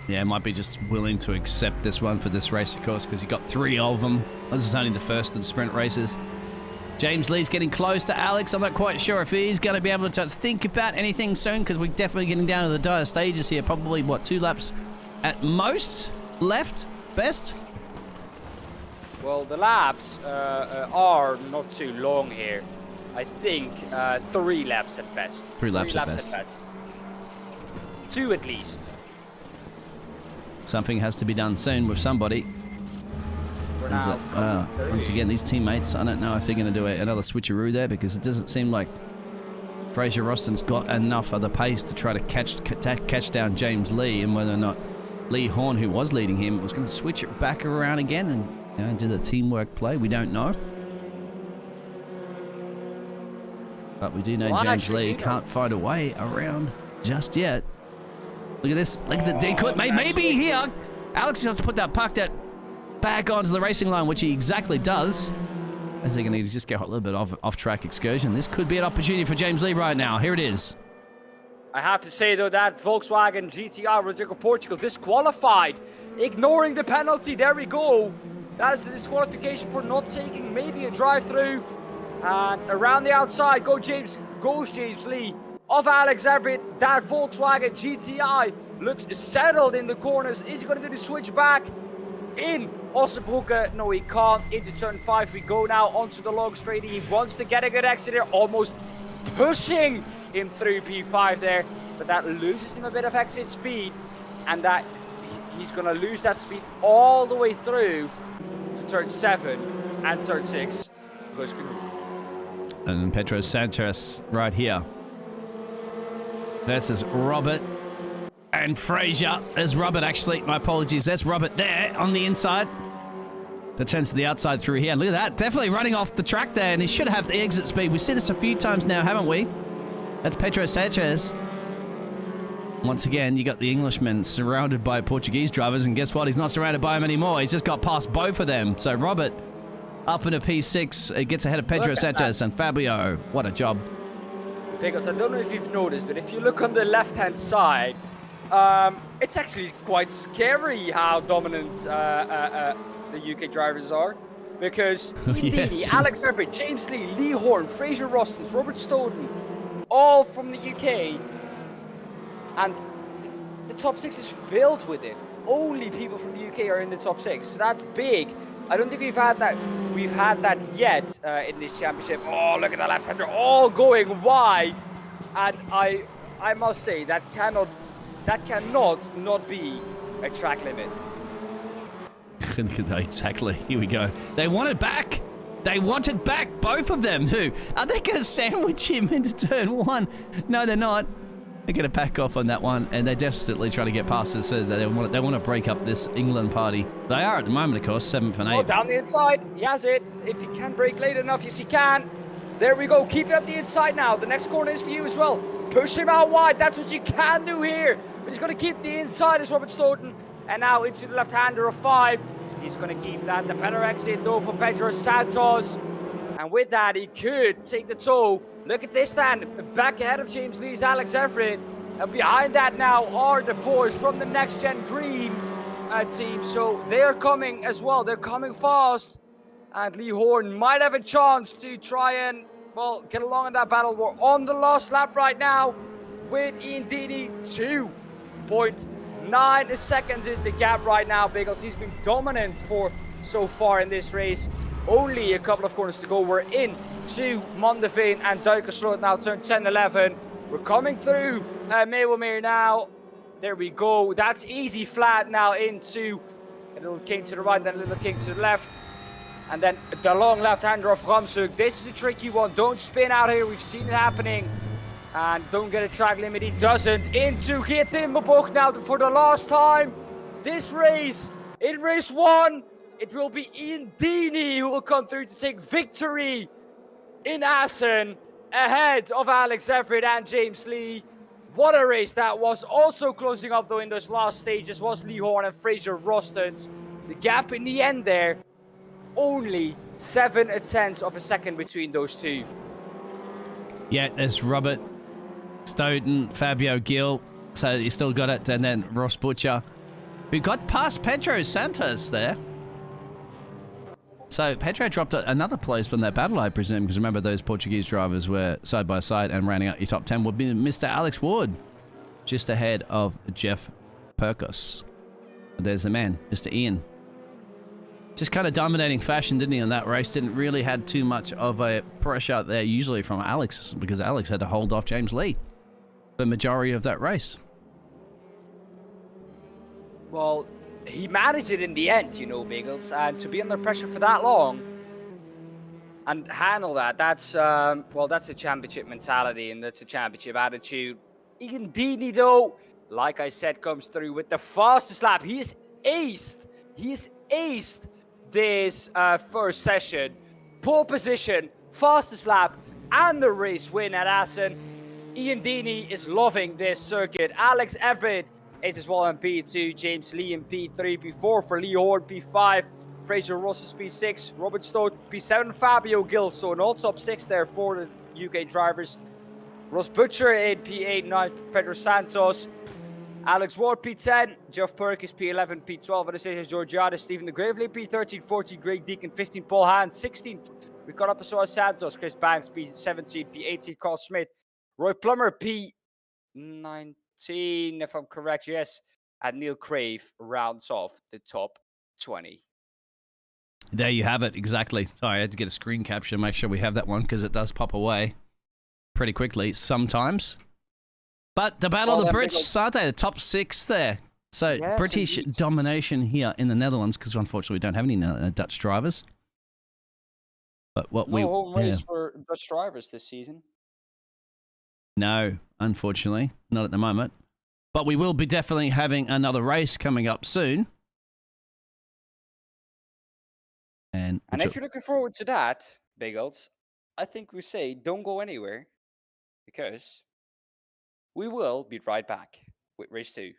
Yeah, might be just willing to accept this one for this race, of course, because you got 3 of them. This is only the first of the sprint races. James Lee's getting close to Alex. I'm not quite sure if he's going to be able to think about anything soon, because we're definitely getting down to the dire stages here. Probably, what, 2 laps at most left, best? Well, the laps are not too long here. I think 3 laps at best. 3 laps at best. 2 at least. Something has to be done soon with somebody. Once again, these teammates, I don't know if they're going to do another switcheroo there, because it doesn't seem like Fraser Austin's got enough of the pace to try to catch down James Lee, and whether or not Lee Horne, who was leading him, was going to switch it back around again and do the teamwork play. We don't know. But we do know James Lee can't find a way around just yet. Look at this. Look at the decoy. Maybe here. Alex has to put that back onto the racing line, which he exactly does. As they're going to just go a little bit off-track excursion. This could be an opportunity for James Lee right now. Here it is. I have to say, though, that Volkswagen GTR Rodrigo Portugal disqualified. Ignoring the penalty. There we go. That is the disqualification for not taking maybe a drive-through. And around the outside goes James Lee of Alex Everitt. That Volkswagen GTI looks settled in the corners. Is he going to do the switch back in Ossenbrugge? No, he can't. Into turn 5 we go now onto the long straight. He wants to get a good exit here, almost pushing him through P5 there, but that loses him a bit of exit speed, and that he's going to lose that speed all the way through to turn 7 and turn 6. And Pedro Sanchez right here versus Robert and Fraser. There's Robert, actually. My apologies. There's Robert there on the inside. That turns to the outside through here. Look at that. Definitely running off the track there, and he should have the exit speed. We've seen this a few times now, haven't we? That's Pedro Sanchez. Once again, you got the Englishman surrounded by Portuguese drivers, and guess what? He's not surrounded by them anymore. He's just got past both of them. So Robert up in a P6. It gets ahead of Pedro Sanchez and Fabio. What a job. Because I don't know if you've noticed, but if you look on the left-hand side, it's actually quite scary how dominant the UK drivers are. Because Yes. Alex Everitt, James Lee, Lee Horne, Fraser Roston, Robert Stoughton, all from the UK. And the top 6 is filled with it. Only people from the UK are in the top 6. So that's big. I don't think we've had that yet in this championship. Oh, look at the left-hander, all going wide. And I must say that cannot not be a track limit. Exactly. Here we go. They want it back. They want it back. Both of them. Who? Are they going to sandwich him into turn 1? No, they're not. They're going to back off on that one, and they're desperately trying to get past it. So they want to break up this England party. They are at the moment, of course, 7th and 8th. Oh, down the inside. He has it. If he can break late enough, yes, he can. There we go. Keep it at the inside now. The next corner is for you as well. Push him out wide. That's what you can do here. But he's going to keep the inside as Robert Stoughton. And now into the left-hander of 5. He's going to keep that. The better exit, though, for Pedro Santos. And with that, he could take the toe. Look at this stand. Back ahead of James Lee's Alex Everitt. And behind that now are the boys from the Next Gen Green team. So they're coming as well. They're coming fast. And Lee Horne might have a chance to try and, well, get along in that battle. We're on the last lap right now with Ian Deeney. 2.9 seconds is the gap right now, Biggles. He's been dominant for so far in this race. Only a couple of corners to go. We're in to Mondeveen and Duikersloot now, turn 10-11. We're coming through Meeuwelmeer now. There we go. That's easy flat now into a little king to the right, then a little king to the left. And then the long left-hander of Ramsuk. This is a tricky one. Don't spin out here. We've seen it happening. And don't get a track limit. He doesn't. Into Geert Timmerbocht now for the last time. This race, in race 1, it will be Ian Deeney who will come through to take victory in Assen ahead of Alex Everitt and James Lee. What a race that was. Also closing up though in those last stages was Lee Horne and Fraser Rostons. The gap in the end there, only 0.7 of a second between those two. Yeah, there's Robert Stoughton, Fabio Gil, so you still got it, and then Ross Butcher, who got past Pedro Santos there. So Pedro dropped another place from that battle, I presume, because remember those Portuguese drivers were side by side, and rounding out your top 10 would be Mr. Alex Ward, just ahead of Jeff Perkos. There's the man, Mr. Ian. Just kind of dominating fashion, didn't he, in that race? Didn't really had too much of a pressure there, usually from Alex, because Alex had to hold off James Lee the majority of that race. Well, he managed it in the end, you know, Biggles, and to be under pressure for that long and handle that, that's a championship mentality and that's a championship attitude. Ian Deeney, though, like I said, comes through with the fastest lap. He is aced this first session. Pole position, fastest lap, and the race win at Assen. Ian Deeney is loving this circuit. Alex Everitt is as well in P2, James Lee in P3, P4 for Lee Horne, P5, Fraser Ross is P6, Robert Stoughton P7, Fabio Gil, so an all top 6 there for the UK drivers. Ross Butcher in P8, 9 for Pedro Santos, Alex Ward P10, Jeff Perkins P11, P12, Anastasia Georgiades, Stephen de Gravely P13, 14, Greg Deacon, 15, Paul Hahn, 16, Ricardo Pessoa Santos, Chris Banks P17, P18, Carl Smith, Roy Plummer P19, if I'm correct, yes, and Neil Crave rounds off the top 20. There you have it, exactly. Sorry, I had to get a screen capture, make sure we have that one, because it does pop away pretty quickly sometimes. But the Battle of the Brits, Sarte, the top 6 there. So yes, British domination here in the Netherlands, because unfortunately we don't have any Dutch drivers. But what no home race for Dutch drivers this season. No, unfortunately, not at the moment. But we will be definitely having another race coming up soon. And if you're looking forward to that, Biggles, I think we say don't go anywhere, because we will be right back with race 2.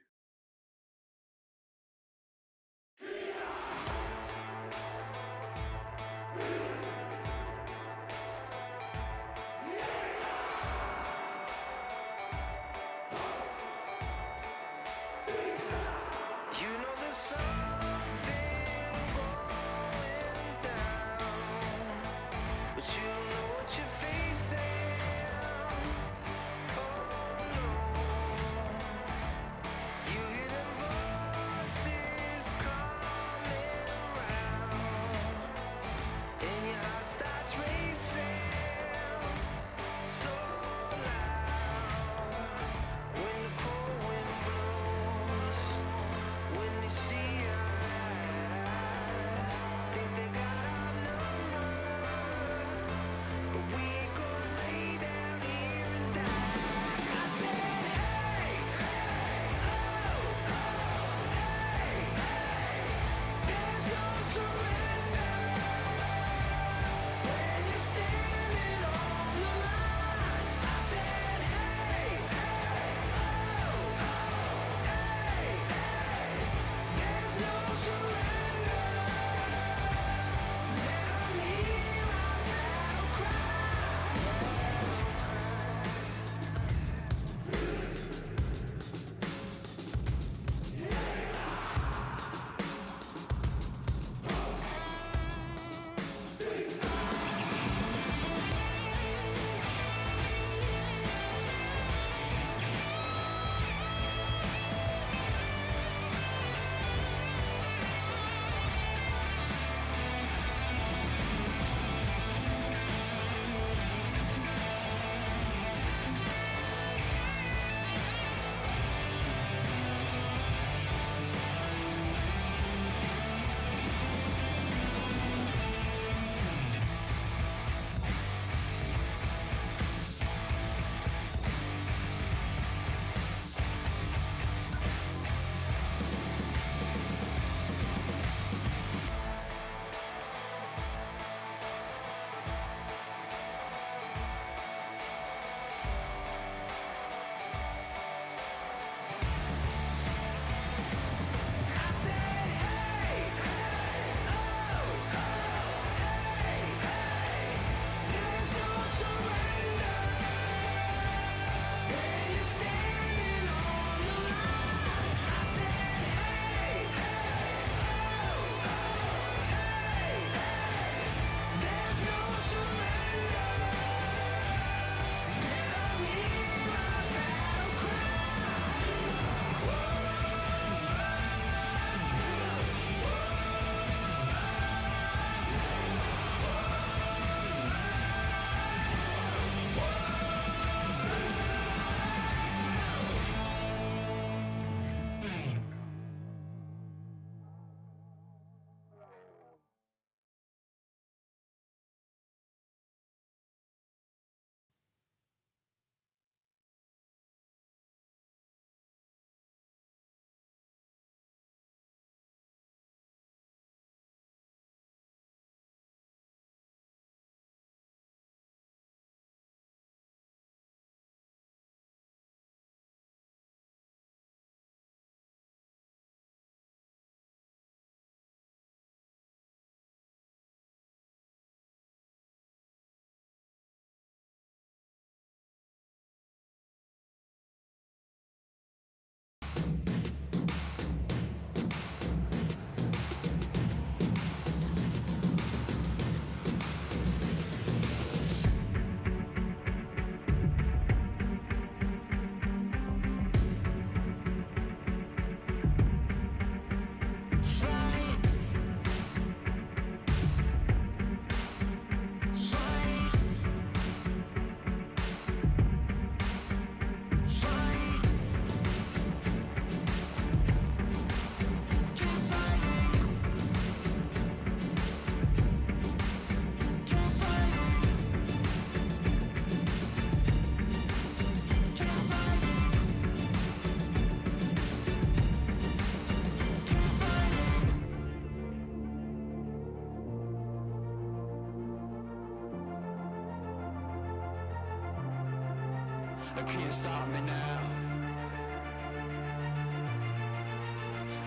I can't stop me now.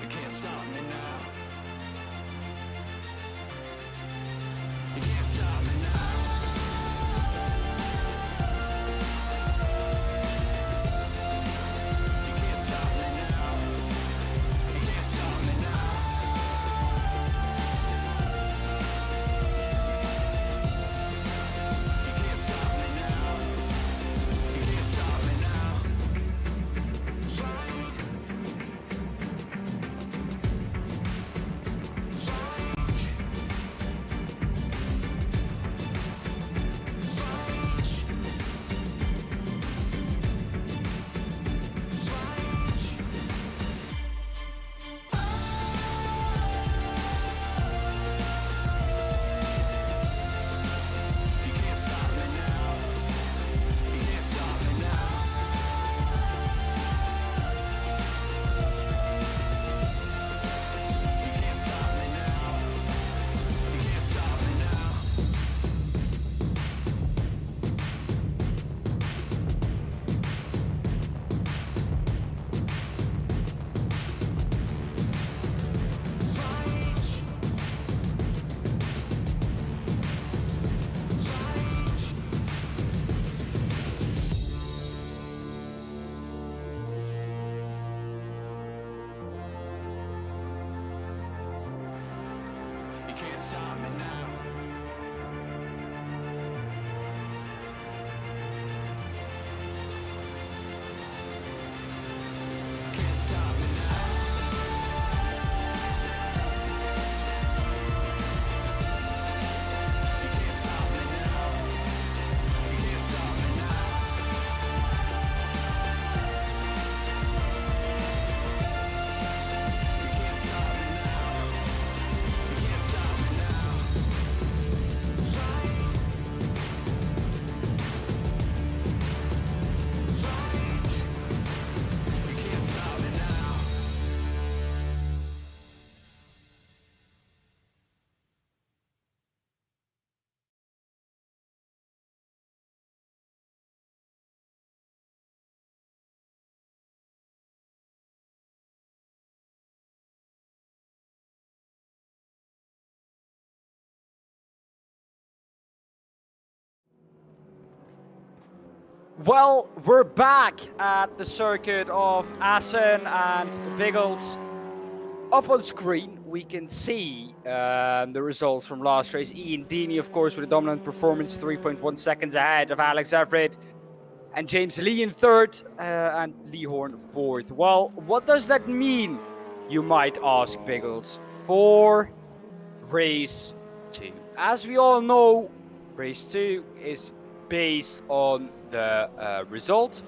You can't stop me now. You can't stop me now. You can't stop me now. You can't stop me now. You can't stop me now. You can't stop me now. Fight. You can't stop me now. You can't stop me now. You can't stop me now. You can't stop me now. You can't stop me now. Can't stop me now. You can't stop me now. You can't stop me now. You can't stop me now. You can't stop me now. Fight. You can't stop me now. Well, we're back at the circuit of Assen and Biggles. Up on screen, we can see the results from last race. Ian Deeney, of course, with a dominant performance, 3.1 seconds ahead of Alex Everitt. And James Lee in third, and Lee Horne fourth. Well, what does that mean, you might ask, Biggles, for race 2? As we all know, race 2 is based on the result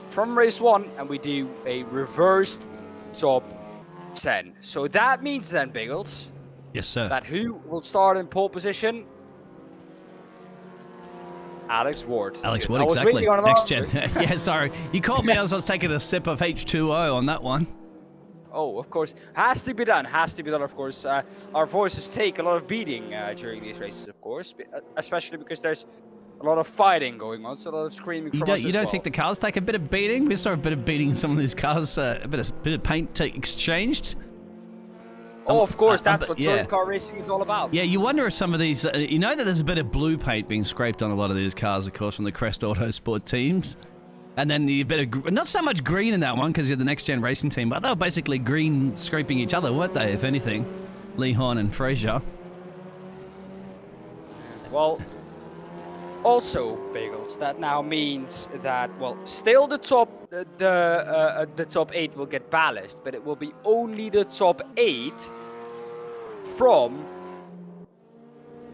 from race 1, and we do a reversed top 10. So that means then, Biggles, Yes, sir. that who will start in pole position? Alex Ward. Alex, I what was exactly? waiting on an Next answer. gen. Yeah, sorry. You caught me as I was taking a sip of H2O on that one. Oh, of course. Has to be done. Has to be done, of course. Our voices take a lot of beating during these races, of course. Especially because there's a lot of fighting going on, so a lot of screaming from us You as don't well. think the cars take a bit of beating? We saw a bit of beating in some of these cars, a bit of paint exchanged. Oh, of course. That's what yeah. touring car racing is all about. Yeah, you wonder if some of these, you know that there's a bit of blue paint being scraped on a lot of these cars, of course, from the Crest Autosport teams. And then the bit of, not so much green in that one because you're the next gen racing team, but they were basically green scraping each other, weren't they, if anything? Lee Horne and Fraser. Well, also, Biggles, that now means that, well, still the top the top 8 will get ballast, but it will be only the top 8 from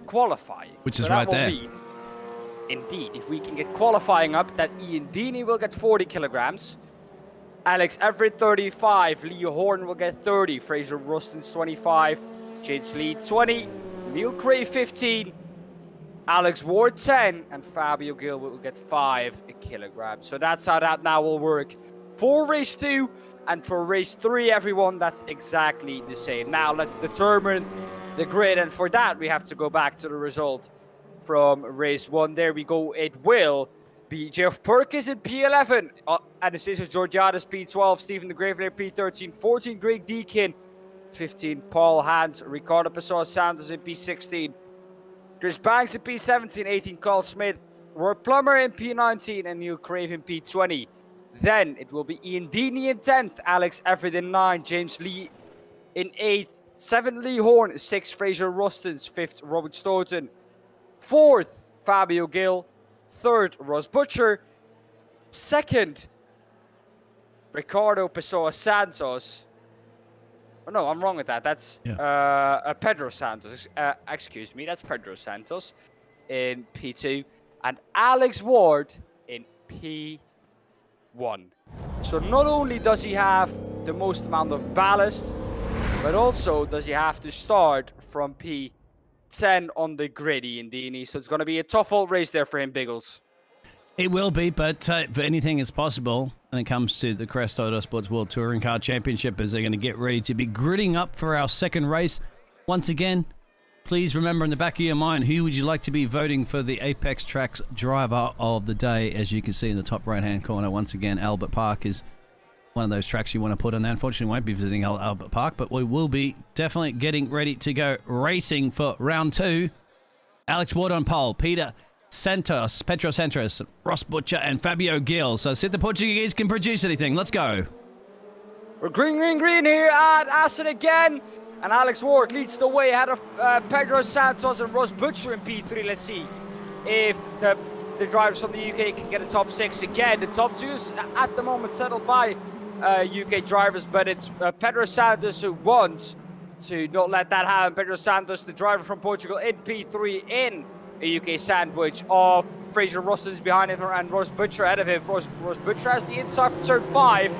qualifying. Which is So that right will there. mean, indeed, if we can get qualifying up, that Ian Deeney will get 40 kilograms, Alex Everitt 35, Lee Horne will get 30, Fraser Rustin's 25, James Lee 20, Neil Cray 15, Alex Ward 10, and Fabio Gil will get 5 kilograms. So that's how that now will work for race 2, and for race 3, everyone, that's exactly the same. Now let's determine the grid, and for that we have to go back to the result from race 1. There we go. It will Jeff Perkins in P11. Anastasios Georgiadis P12. Stephen de Graveler P13. 14 Greg Deakin. 15 Paul Hans. Ricardo Pessoa Santos in P16. Chris Banks in P17. 18 Carl Smith. Roy Plummer in P19. And Neil Craven in P20. Then it will be Ian Deeney in 10th. Alex Everitt in 9th. James Lee in 8th. 7th Lee Horne. 6th Fraser Rostons. 5th Robert Stoughton. 4th Fabio Gil. 3rd Ross Butcher. 2nd Ricardo Pessoa Santos. Oh no, I'm wrong with that. That's Pedro Santos. Excuse me, that's Pedro Santos in P2. And Alex Ward in P1. So not only does he have the most amount of ballast, but also does he have to start from P10 on the griddy in Deeney. So it's going to be a tough old race there for him, Biggles. It will be, but anything is possible when it comes to the Crest Autosports World Touring Car Championship as they're going to get ready to be gridding up for our second race. Once again, please remember in the back of your mind, who would you like to be voting for the Apex Tracks driver of the day? As you can see in the top right-hand corner, once again, Albert Park is one of those tracks you want to put on there. Unfortunately, we won't be visiting Albert Park, but we will be definitely getting ready to go racing for round 2. Alex Ward on pole, Pedro Santos, Ross Butcher, and Fabio Gil. So see if the Portuguese can produce anything. Let's go. We're green here at Assen again. And Alex Ward leads the way ahead of Pedro Santos and Ross Butcher in P3. Let's see if the drivers from the UK can get a top 6 again. The top 2 is at the moment settled by UK drivers, but it's Pedro Santos who wants to not let that happen. Pedro Santos, the driver from Portugal, in P3 in a UK sandwich of Fraser Rostons behind him and Ross Butcher ahead of him. Ross Butcher has the inside for turn 5,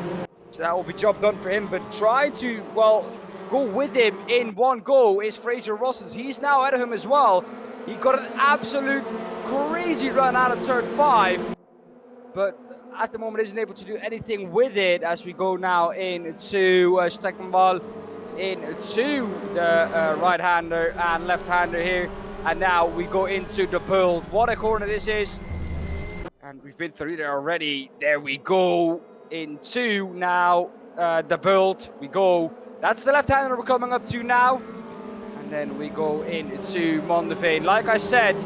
so that will be job done for him. But trying to, well, go with him in one go is Fraser Rostons. He's now ahead of him as well. He got an absolute crazy run out of turn 5, but at the moment isn't able to do anything with it as we go now into Steckenball, into the right-hander and left-hander here. And now we go into the Bult. What a corner this is. And we've been through there already. There we go into now the Bult. We go. That's the left-hander we're coming up to now. And then we go into Mondeveen. Like I said,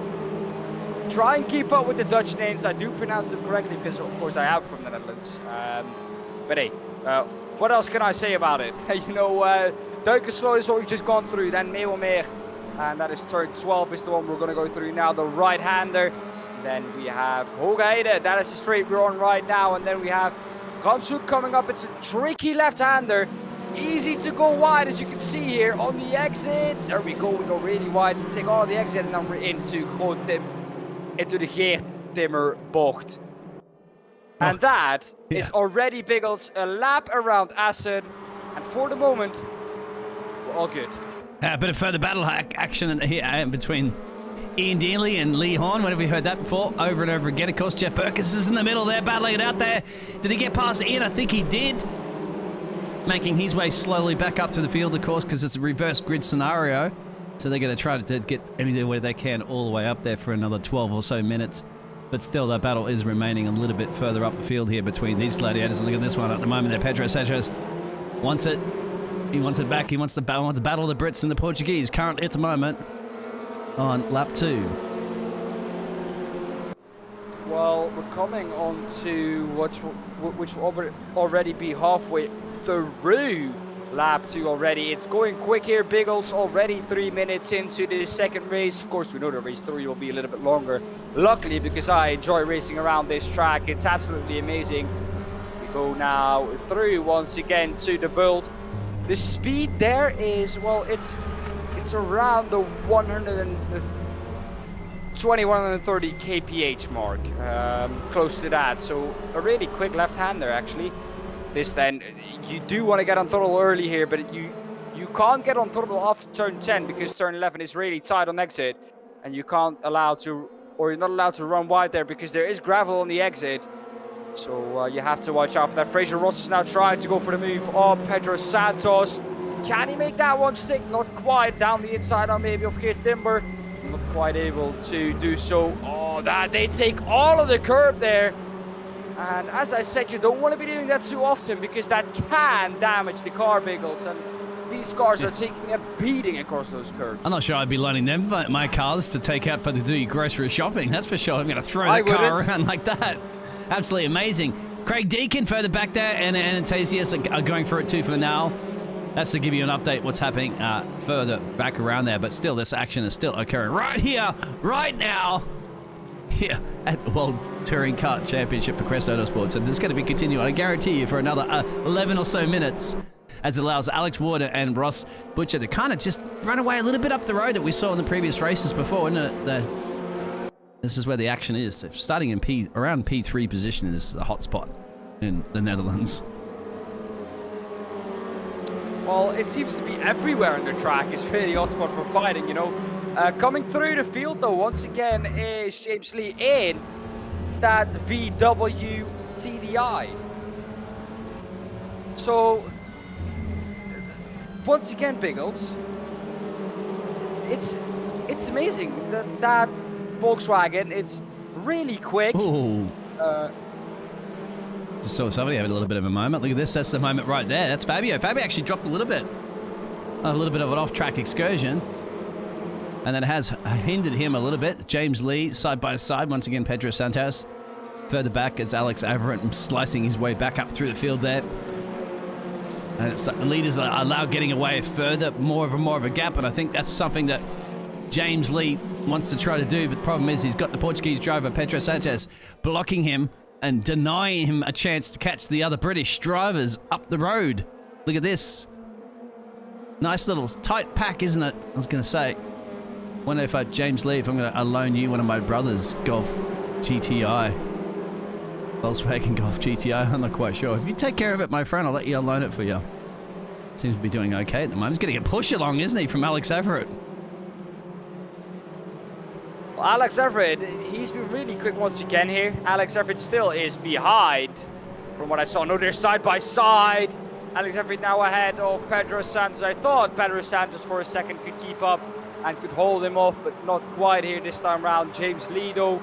try and keep up with the Dutch names. I do pronounce them correctly because, of course, I am from the Netherlands. But hey, what else can I say about it? You know, Duikensloot is what we've just gone through. Then Meeuwmeer. And that is turn 12 is the one we're going to go through now, the right-hander. Then we have Hoogheide, that is the straight we're on right now. And then we have Ramshoek coming up. It's a tricky left-hander. Easy to go wide, as you can see here on the exit. There we go really wide and take all the exit and then we're into the Geert Timmer bocht. And that is already Biggles, a lap around Assen. And for the moment, we're all good. A bit of further battle action here between Ian Deeney and Lee Horne. When have we heard that before? Over and over again. Of course, Jeff Perkins is in the middle there, battling it out there. Did he get past Ian? I think he did. Making his way slowly back up to the field, of course, because it's a reverse grid scenario. So they're going to try to get anything where they can all the way up there for another 12 or so minutes. But still, that battle is remaining a little bit further up the field here between these gladiators. And look at this one at the moment there. Pedro Santos wants it. He wants it back. He wants to battle the Brits and the Portuguese. Currently at the moment on lap 2. Well, we're coming on to which will already be halfway through lap 2 already. It's going quick here, Biggles. Already 3 minutes into the second race. Of course, we know the race 3 will be a little bit longer. Luckily, because I enjoy racing around this track. It's absolutely amazing. We go now through once again to the Bult. The speed there is, well, it's around the 120, 130 kph mark, close to that. So a really quick left-hander actually. This then, you do want to get on throttle early here, but you can't get on throttle after turn 10 because turn 11 is really tight on exit, and you can't allow to, or you're not allowed to run wide there because there is gravel on the exit. So you have to watch out for that. Fraser Ross is now trying to go for the move of Pedro Santos. Can he make that one stick? Not quite. Down the inside on maybe of Geert Timber. Not quite able to do so. Oh, that. They take all of the curb there. And as I said, you don't want to be doing that too often because that can damage the car, Biggles. And these cars are taking a beating across those curbs. I'm not sure I'd be loaning them my cars to take out for to do grocery shopping. That's for sure. I'm going to throw that car around like that. Absolutely amazing. Craig Deacon further back there, and Anastasius are going for it too for now. That's to give you an update what's happening further back around there. But still, this action is still occurring right here, right now, here at the World Touring Car Championship for Crest Autosport. And this is going to be continuing, I guarantee you, for another 11 or so minutes, as it allows Alex Warder and Ross Butcher to kind of just run away a little bit up the road that we saw in the previous races before, isn't it? This is where the action is. So starting in around P3 position is the hot spot in the Netherlands. Well, it seems to be everywhere on the track. It's really hot spot for fighting, you know. Coming through the field, though, once again, is James Lee in that VW TDI. So, once again, Biggles, it's amazing that Volkswagen, it's really quick. Ooh. Just saw somebody having a little bit of a moment. Look at this. That's the moment right there. That's Fabio. Fabio actually dropped a little bit of an off-track excursion. And then it has hindered him a little bit. James Lee, side by side. Once again, Pedro Santos. Further back is Alex Everitt slicing his way back up through the field there. And the leaders are now getting away further, more of a gap. And I think that's something that James Lee wants to try to do. But the problem is he's got the Portuguese driver, Pedro Sanchez, blocking him and denying him a chance to catch the other British drivers up the road. Look at this. Nice little tight pack, isn't it? I was going to say. Wonder if James Lee, if I'm going to loan you one of my brother's Golf GTI. Volkswagen Golf GTI, I'm not quite sure. If you take care of it, my friend, I'll let you loan it for you. Seems to be doing okay at the moment. He's getting a push along, isn't he, from Alex Everitt? Well, Alex Everitt, he's been really quick once again here. Alex Everitt still is behind from what I saw. No, they're side by side. Alex Everitt now ahead of Pedro Santos. I thought Pedro Santos for a second could keep up and could hold him off, but not quite here this time around. James Lee, though,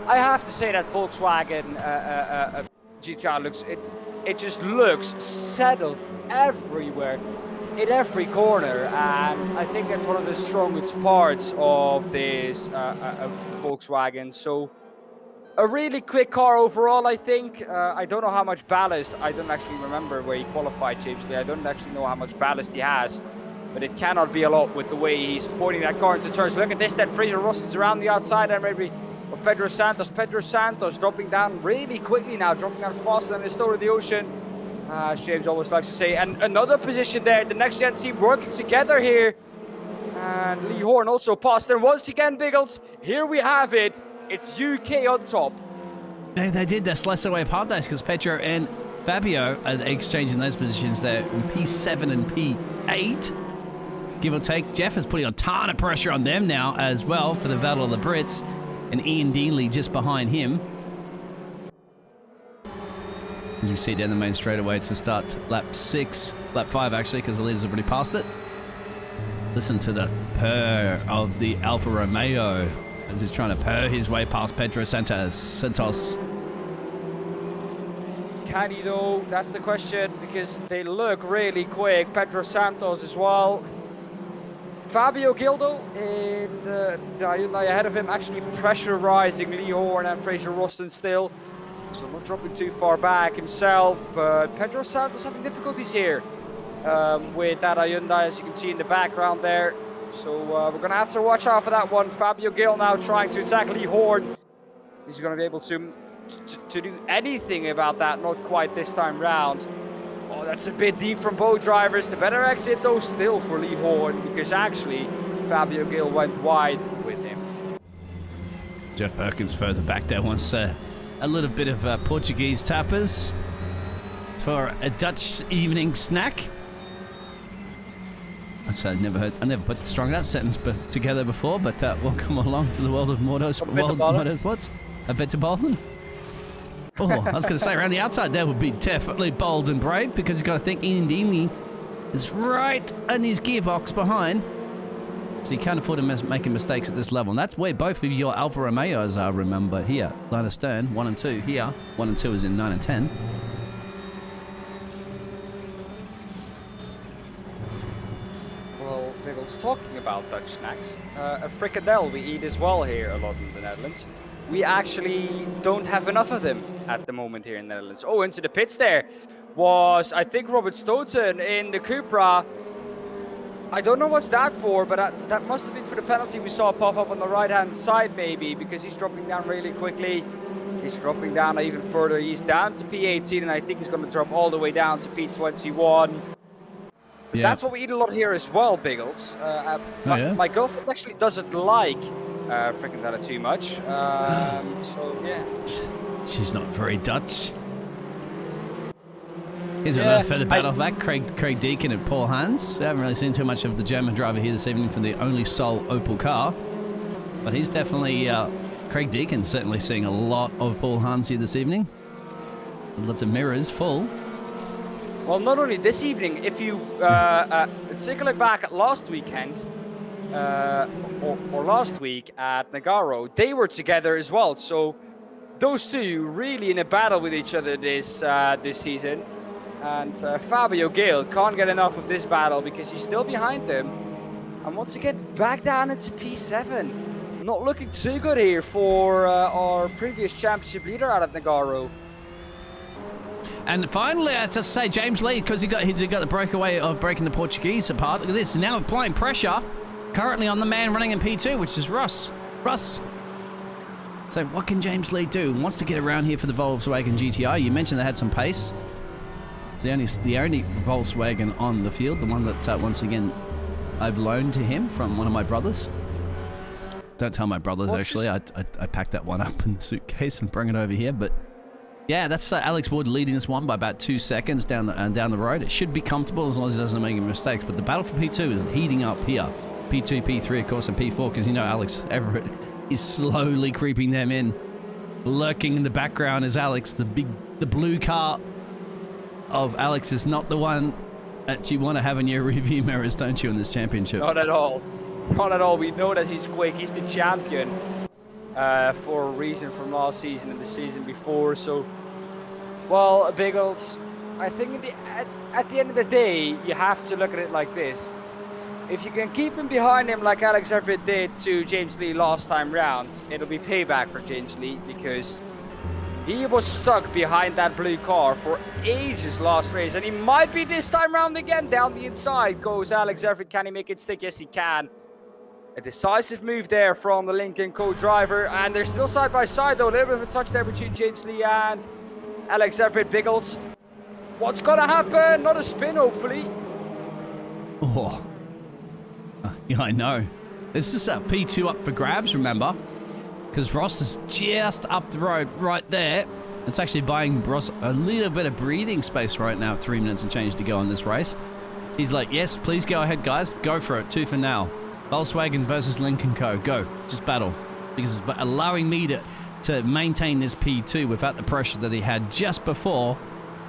I have to say that Volkswagen GTR looks, it just looks settled everywhere, in every corner, and I think that's one of the strongest parts of this Volkswagen. So a really quick car overall, I think. I don't know how much ballast. I don't actually remember where he qualified, James Lee. I don't actually know how much ballast he has, but it cannot be a lot with the way he's pointing that car into turns. Look at this, then Fraser Russell's around the outside and maybe of Pedro Santos. Pedro Santos dropping down really quickly now, dropping down faster than the Story of the Ocean, as James always likes to say. And another position there, the next gen team working together here. And Lee Horne also passed. And once again, Biggles, here we have it. It's UK on top. They did their slice away apart days because Pedro and Fabio are exchanging those positions there in P7 and P8. Give or take. Jeff is putting a ton of pressure on them now as well for the Battle of the Brits. And Ian Deanley just behind him. As you see down the main straightaway, it's the start lap 5 actually, because the leaders have already passed it. Listen to the purr of the Alfa Romeo as he's trying to purr his way past Pedro Santos. Can he though? That's the question, because they look really quick. Pedro Santos as well. Fabio Gil in the Hyundai ahead of him, actually pressurizing Lee Horne and Fraser Russell still. So not dropping too far back himself, but Pedro Santos having difficulties here with that Hyundai, as you can see in the background there. So we're going to have to watch out for that one. Fabio Gil now trying to attack Lee Horne. He's going to be able to do anything about that, not quite this time round. Oh, that's a bit deep from both drivers. The better exit though still for Lee Horne, because actually Fabio Gil went wide with him. Jeff Perkins further back there wants a little bit of Portuguese tapas for a Dutch evening snack. I never put strong that sentence together before, but welcome along to the world of motorsports. A bit of Bolton. Oh, I was going to say around the outside there would be definitely bold and brave, because you've got to think Ian Deanley is right in his gearbox behind. So you can't afford to making mistakes at this level. And that's where both of your Alfa Romeos are, remember, here. Line astern, 1 and 2 here. 1 and 2 is in 9 and 10. Well, Biggles, talking about Dutch snacks, a frikandel we eat as well here a lot in the Netherlands. We actually don't have enough of them at the moment here in the Netherlands. Oh, into the pits there was, I think, Robert Stoughton in the Cupra. I don't know what's that for, but that must have been for the penalty we saw pop up on the right-hand side, maybe, because he's dropping down really quickly. He's dropping down even further. He's down to P18, and I think he's going to drop all the way down to P21. Yeah. That's what we eat a lot here as well, Biggles. My girlfriend actually doesn't like frikandel too much. So, yeah. She's not very Dutch. Here's another further battle back. Craig Deacon and Paul Hans. We haven't really seen too much of the German driver here this evening from the only sole Opel car. But he's definitely, Craig Deacon certainly seeing a lot of Paul Hans here this evening. Lots of mirrors full. Well, not only this evening, if you take a look back at last weekend, or last week at Nagaro, they were together as well. So those two really in a battle with each other this season. And Fabio Gil can't get enough of this battle because he's still behind them. And once again, back down into P7. Not looking too good here for our previous championship leader out at Nagaro. And finally, I have to say, James Lee, because he got the breakaway of breaking the Portuguese apart. Look at this, now applying pressure currently on the man running in P2, which is Russ. So what can James Lee do? Wants to get around here for the Volkswagen GTI. You mentioned they had some pace. It's the only Volkswagen on the field, the one that, once again, I've loaned to him from one of my brothers. Don't tell my brothers, actually. I packed that one up in the suitcase and bring it over here. But, yeah, that's Alex Wood leading this one by about 2 seconds down the road. It should be comfortable as long as he doesn't make any mistakes. But the battle for P2 is heating up here. P2, P3, of course, and P4, because, you know, Alex Everitt is slowly creeping them in. Lurking in the background is Alex, the blue car of Alex is not the one that you want to have in your review mirrors, don't you, in this championship? Not at all. Not at all. We know that he's quick. He's the champion for a reason from last season and the season before. So, well, Biggles, I think at the end of the day, you have to look at it like this. If you can keep him behind him like Alex Everitt did to James Lee last time round, it'll be payback for James Lee because he was stuck behind that blue car for ages last race, and he might be this time round again. Down the inside goes Alex Everitt. Can he make it stick? Yes, he can. A decisive move there from the Lincoln co-driver, and they're still side by side though. A little bit of a touch there between James Lee and Alex Everitt. Biggles, what's gonna happen? Not a spin, hopefully. Oh, yeah, I know. This is a P2 up for grabs, remember? Because Ross is just up the road right there. It's actually buying Ross a little bit of breathing space right now. 3 minutes and change to go on this race. He's like, yes, please go ahead, guys. Go for it. 2 for now. Volkswagen versus Lincoln Co. Go. Just battle. Because it's allowing me to maintain this P2 without the pressure that he had just before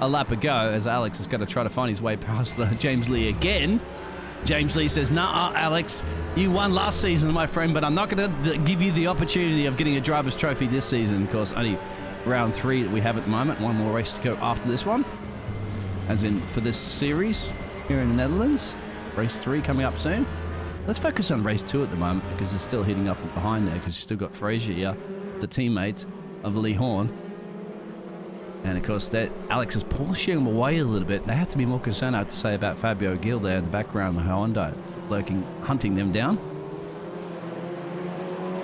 a lap ago, as Alex is going to try to find his way past James Lee again. James Lee says, nah, Alex, you won last season, my friend, but I'm not going to give you the opportunity of getting a driver's trophy this season. Of course, only round 3 that we have at the moment. One more race to go after this one, as in for this series here in the Netherlands. Race 3 coming up soon. Let's focus on race 2 at the moment, because it's still heating up behind there, because you've still got Frazier here, the teammate of Lee Horne. And of course, Alex is pushing him away a little bit. They have to be more concerned, I have to say, about Fabio Gil there in the background, the Honda, hunting them down.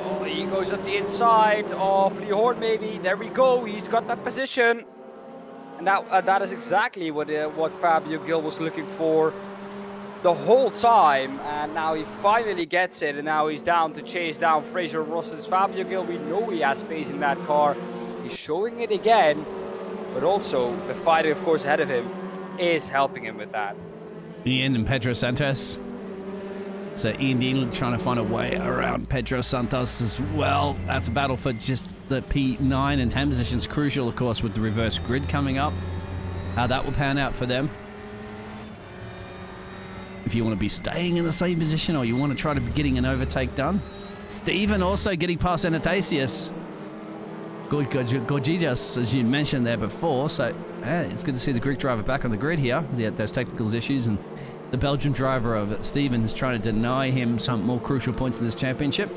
Oh, he goes up the inside of Lee Horne, maybe. There we go. He's got that position. And that is exactly what Fabio Gil was looking for the whole time. And now he finally gets it. And now he's down to chase down Fraser Ross's Fabio Gil. We know he has space in that car. He's showing it again. But also, the fighter, of course, ahead of him is helping him with that. Ian and Pedro Santos. So Ian Dean trying to find a way around Pedro Santos as well. That's a battle for just the P9 and 10 positions. Crucial, of course, with the reverse grid coming up. How that will pan out for them. if you want to be staying in the same position or you want to try to be getting an overtake done. Stephen also getting past Anastasius. Gorgias, as you mentioned there before. So it's good to see the Greek driver back on the grid here. He had those technical issues, and the Belgian driver of Stephen is trying to deny him some more crucial points in this championship.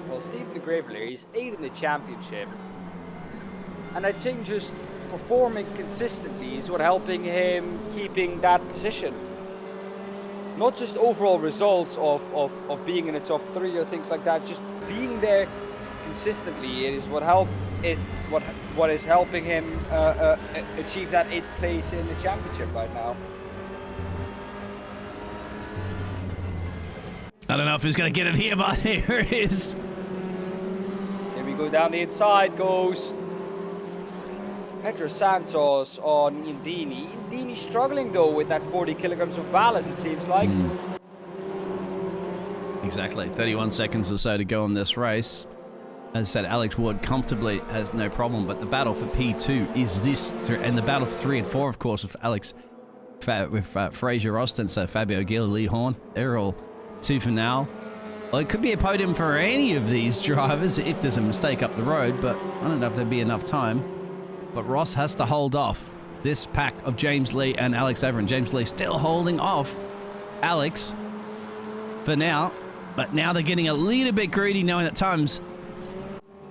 Well, Stephen de Graveler, he's 8th in the championship. And I think just performing consistently is what helping him keeping that position. Not just overall results of being in the top 3 or things like that, just being there consistently is what is helping him achieve that 8th place in the championship right now. I don't know if he's going to get it here, but here it is. Here we go down the inside goes Pedro Santos on Indini. Indini struggling though with that 40 kilograms of ballast, it seems like. Exactly. 31 seconds or so to go in this race. As I said, Alex Ward comfortably has no problem, but the battle for P2 is this, and the battle for 3 and 4, of course, with Fraser Austin, so Fabio Gil, Lee Horne, they're all 2 for now. Well, it could be a podium for any of these drivers if there's a mistake up the road, but I don't know if there'd be enough time. But Ross has to hold off this pack of James Lee and Alex Everitt. James Lee still holding off Alex for now, but now they're getting a little bit greedy knowing that time's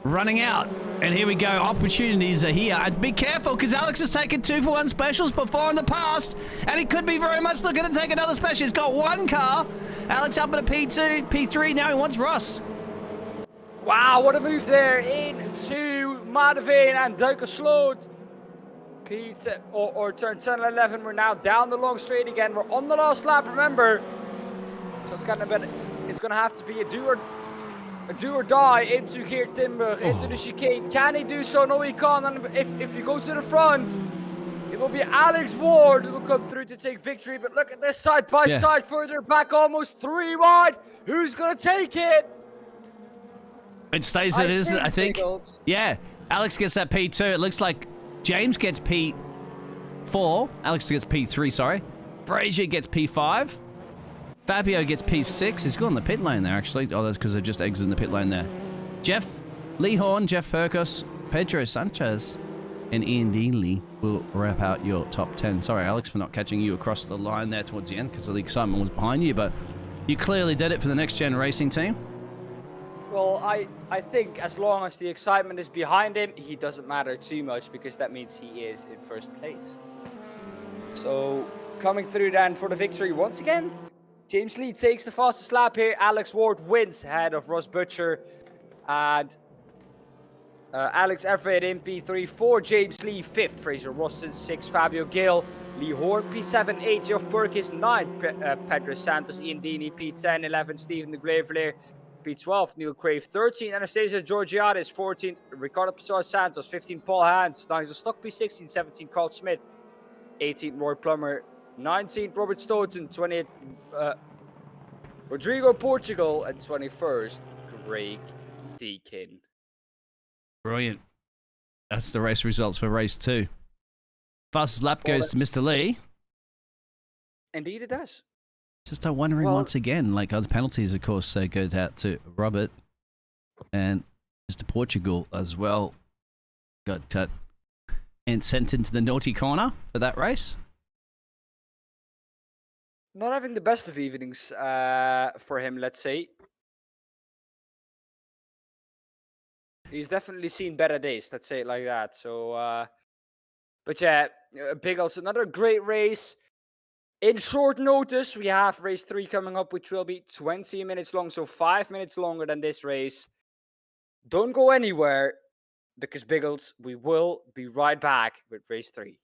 running out. And here we go, opportunities are here. And be careful, because Alex has taken 2-for-1 specials before in the past, and he could be very much looking to take another special. He's got 1 car. Alex up at a P2, P3, now he wants Ross. Wow, what a move there into Madeveen and Duikersloot. Pete, or turn 10 and 11, we're now down the long straight again. We're on the last lap, remember. So it's gonna have to be a do or die into Geert Timber, into the chicane. Can he do so? No, he can't. And if you go to the front, it will be Alex Ward who will come through to take victory. But look at this side by side, further back, almost 3 wide. Who's gonna take it? It stays as it is, I think. Biggles. Yeah, Alex gets that P2. It looks like James gets P4. Alex gets P3, sorry. Frazier gets P5. Fabio gets P6. He's gone in the pit lane there, actually. Oh, that's because they're just exiting the pit lane there. Lee Horne, Jeff Perkos, Pedro Sanchez, and Ian Deanley will wrap out your top 10. Sorry, Alex, for not catching you across the line there towards the end because the excitement was behind you, but you clearly did it for the next gen racing team. Well, I think as long as the excitement is behind him, he doesn't matter too much because that means he is in first place. So coming through then for the victory once again, James Lee takes the fastest lap here. Alex Ward wins ahead of Ross Butcher and Alex Everitt in P3, 4 James Lee, 5th Fraser Roston, 6 Fabio Gil, Lee Horne P7, 8 Geoff Perkins, 9 Pedro Santos, Ian Deaney P10, 11 Stephen de Graveler, P12 Neil Crave, 13 Anastasia Georgiadis, 14 Ricardo Pizarro Santos, 15 Paul Hans, Nigel Stock P16, 17 Carl Smith, 18 Roy Plummer, 19th Robert Stoughton, 20th Rodrigo Portugal, and 21st Craig Deakin. Brilliant. That's the race results for race 2. Fastest lap goes to Mr. Lee. Indeed it does. Just wondering once again, like other penalties, of course, goes out to Robert and Mr. Portugal as well. Got cut and sent into the naughty corner for that race. Not having the best of evenings for him, let's say. He's definitely seen better days, let's say it like that. So, but yeah, Biggles, another great race. In short notice, we have race 3 coming up, which will be 20 minutes long, so 5 minutes longer than this race. Don't go anywhere, because Biggles, we will be right back with race 3.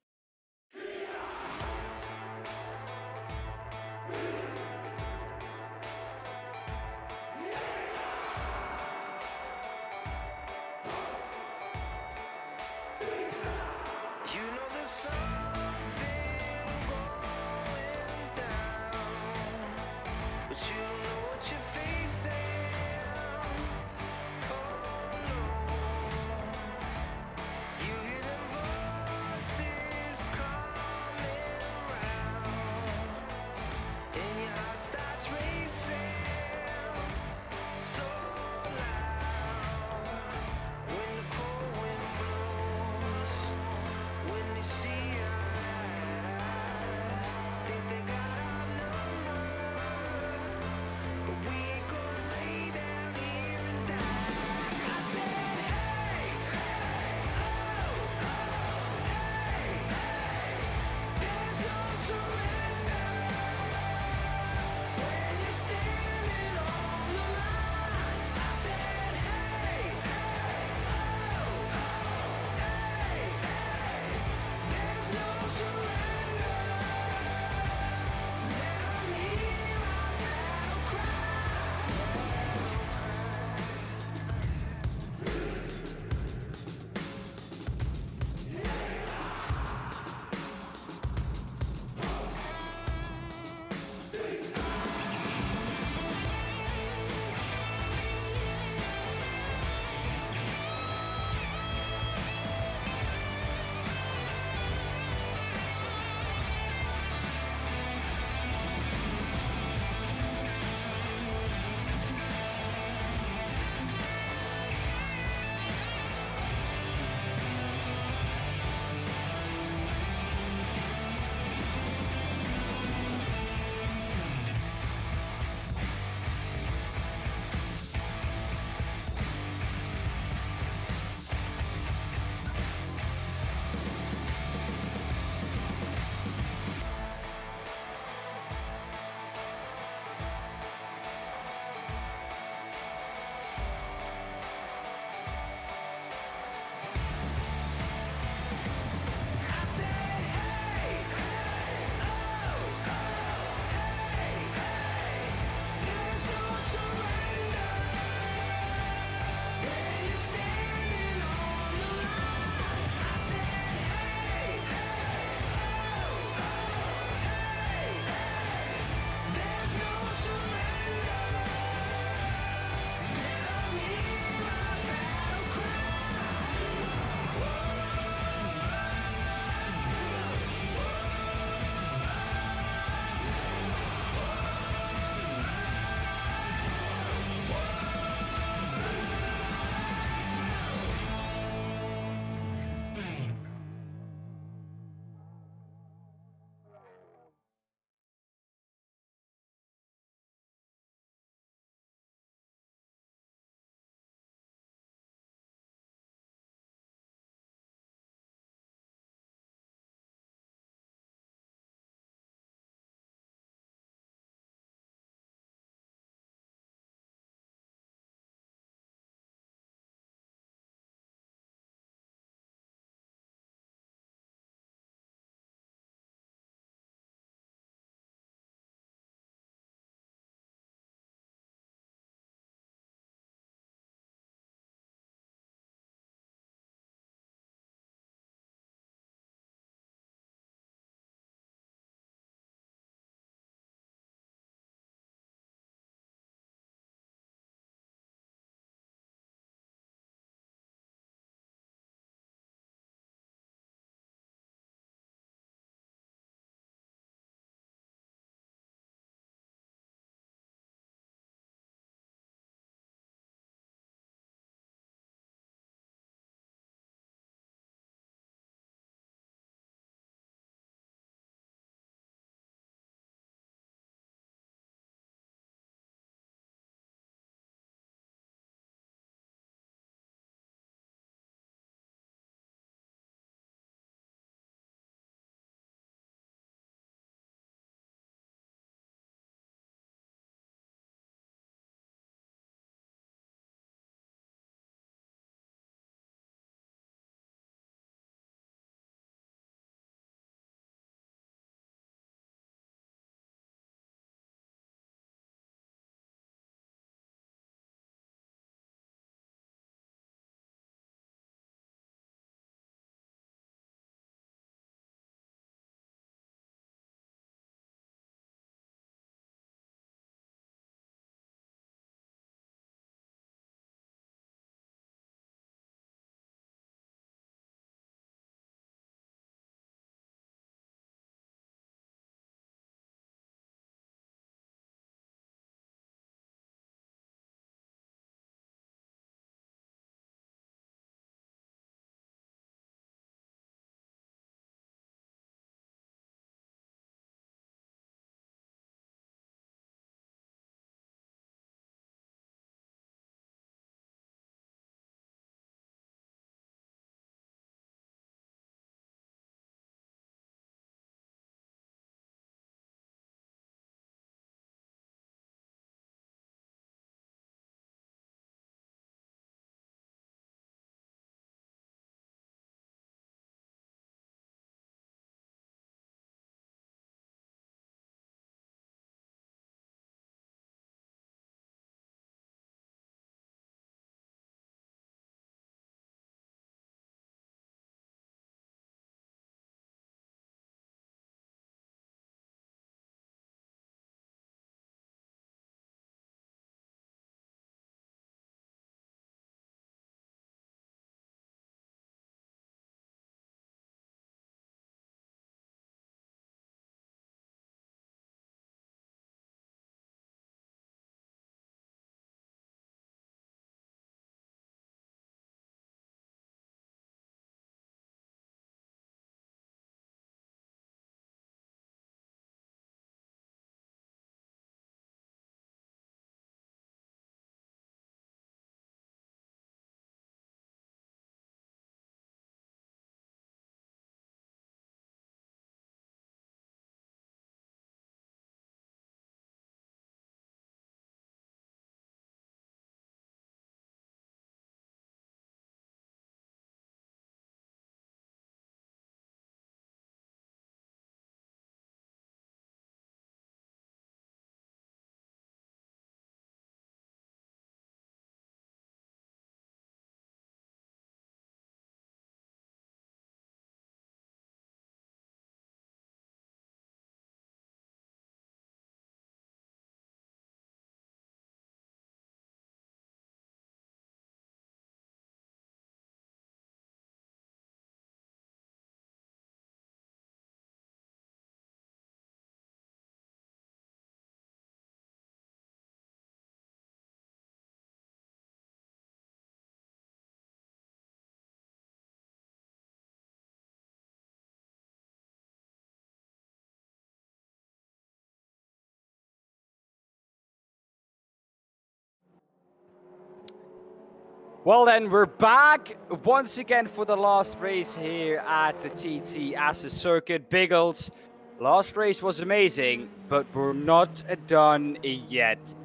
Well then, we're back once again for the last race here at the TT Assen circuit. Biggles, last race was amazing, but we're not done yet.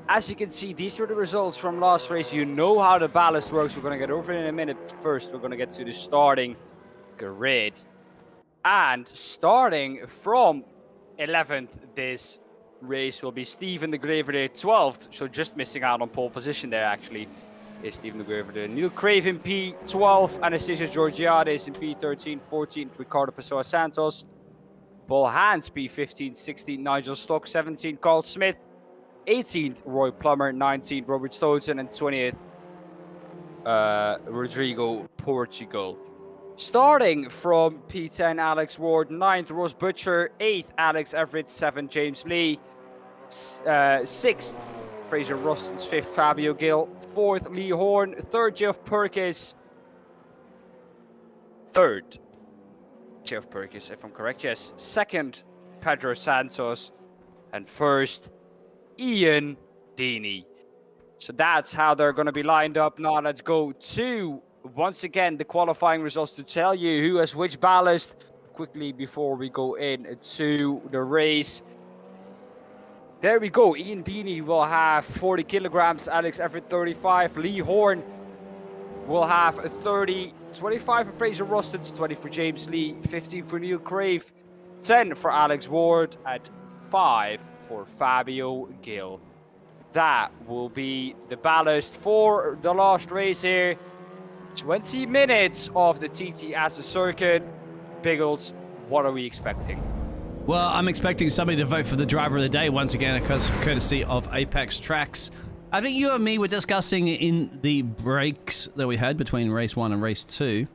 As you can see, these were the results from last race. You know how the ballast works. We're going to get over it in a minute. First, we're going to get to the starting grid. And starting from 11th, this race will be Stephen de Graver 12th. So just missing out on pole position there, actually. Is Stephen de Graver. Neil Crave in P12, Anastasia Georgiades in P13, 14th, Ricardo Pessoa Santos. Paul Hans, P15, 16th, Nigel Stock, 17th, Carl Smith, 18th, Roy Plummer, 19th, Robert Stoughton, and 20th, Rodrigo Portugal. Starting from P10, Alex Ward, 9th, Ross Butcher, 8th, Alex Everitt, 7th, James Lee, 6th, Fraser Rostons, 5th, Fabio Gil, 4th, Lee Horne, 3rd, Jeff Perkins, 3rd, Jeff Perkins, if I'm correct, yes, 2nd, Pedro Santos, and 1st, Ian Deeney. So that's how they're going to be lined up. Now let's go to, once again, the qualifying results to tell you who has which ballast quickly before we go into the race. There we go. Ian Deeney will have 40 kilograms. Alex Everitt 35. Lee Horne will have 30. 25 for Fraser Rostons. 20 for James Lee. 15 for Neil Crave. 10 for Alex Ward. And 5 for Fabio Gil. That will be the ballast for the last race here. 20 minutes of the TT Assen circuit. Biggles, what are we expecting? Well, I'm expecting somebody to vote for the driver of the day once again, courtesy of Apex Tracks. I think you and me were discussing in the breaks that we had between race 1 and race 2.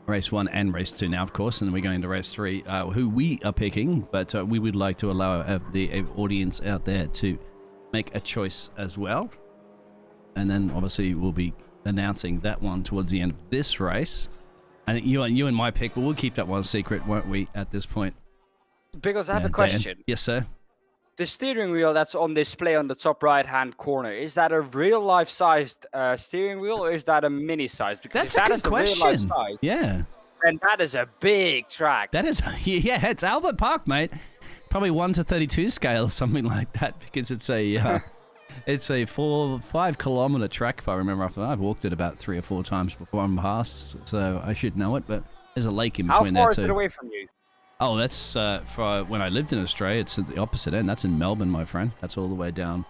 Race 1 and race 2 now, of course, and we're going to race 3, who we are picking, but we would like to allow the audience out there to make a choice as well. And then, obviously, we'll be announcing that one towards the end of this race. I think you and my pick, but we'll keep that one secret, won't we, at this point? Because I have a question. Dan. Yes, sir. The steering wheel that's on display on the top right-hand corner, is that a real-life sized steering wheel, or is that a mini-size? Because that's a good question. Size, yeah. And that is a big track. That is, yeah, it's Albert Park, mate. Probably 1:32 scale, something like that, because it's a it's a 5 kilometer track, if I remember. I've walked it about 3 or 4 times before I'm past, so I should know it. But there's a lake in between there too. How far is it away from you? Oh, that's for when I lived in Australia. It's at the opposite end. That's in Melbourne, my friend. That's all the way down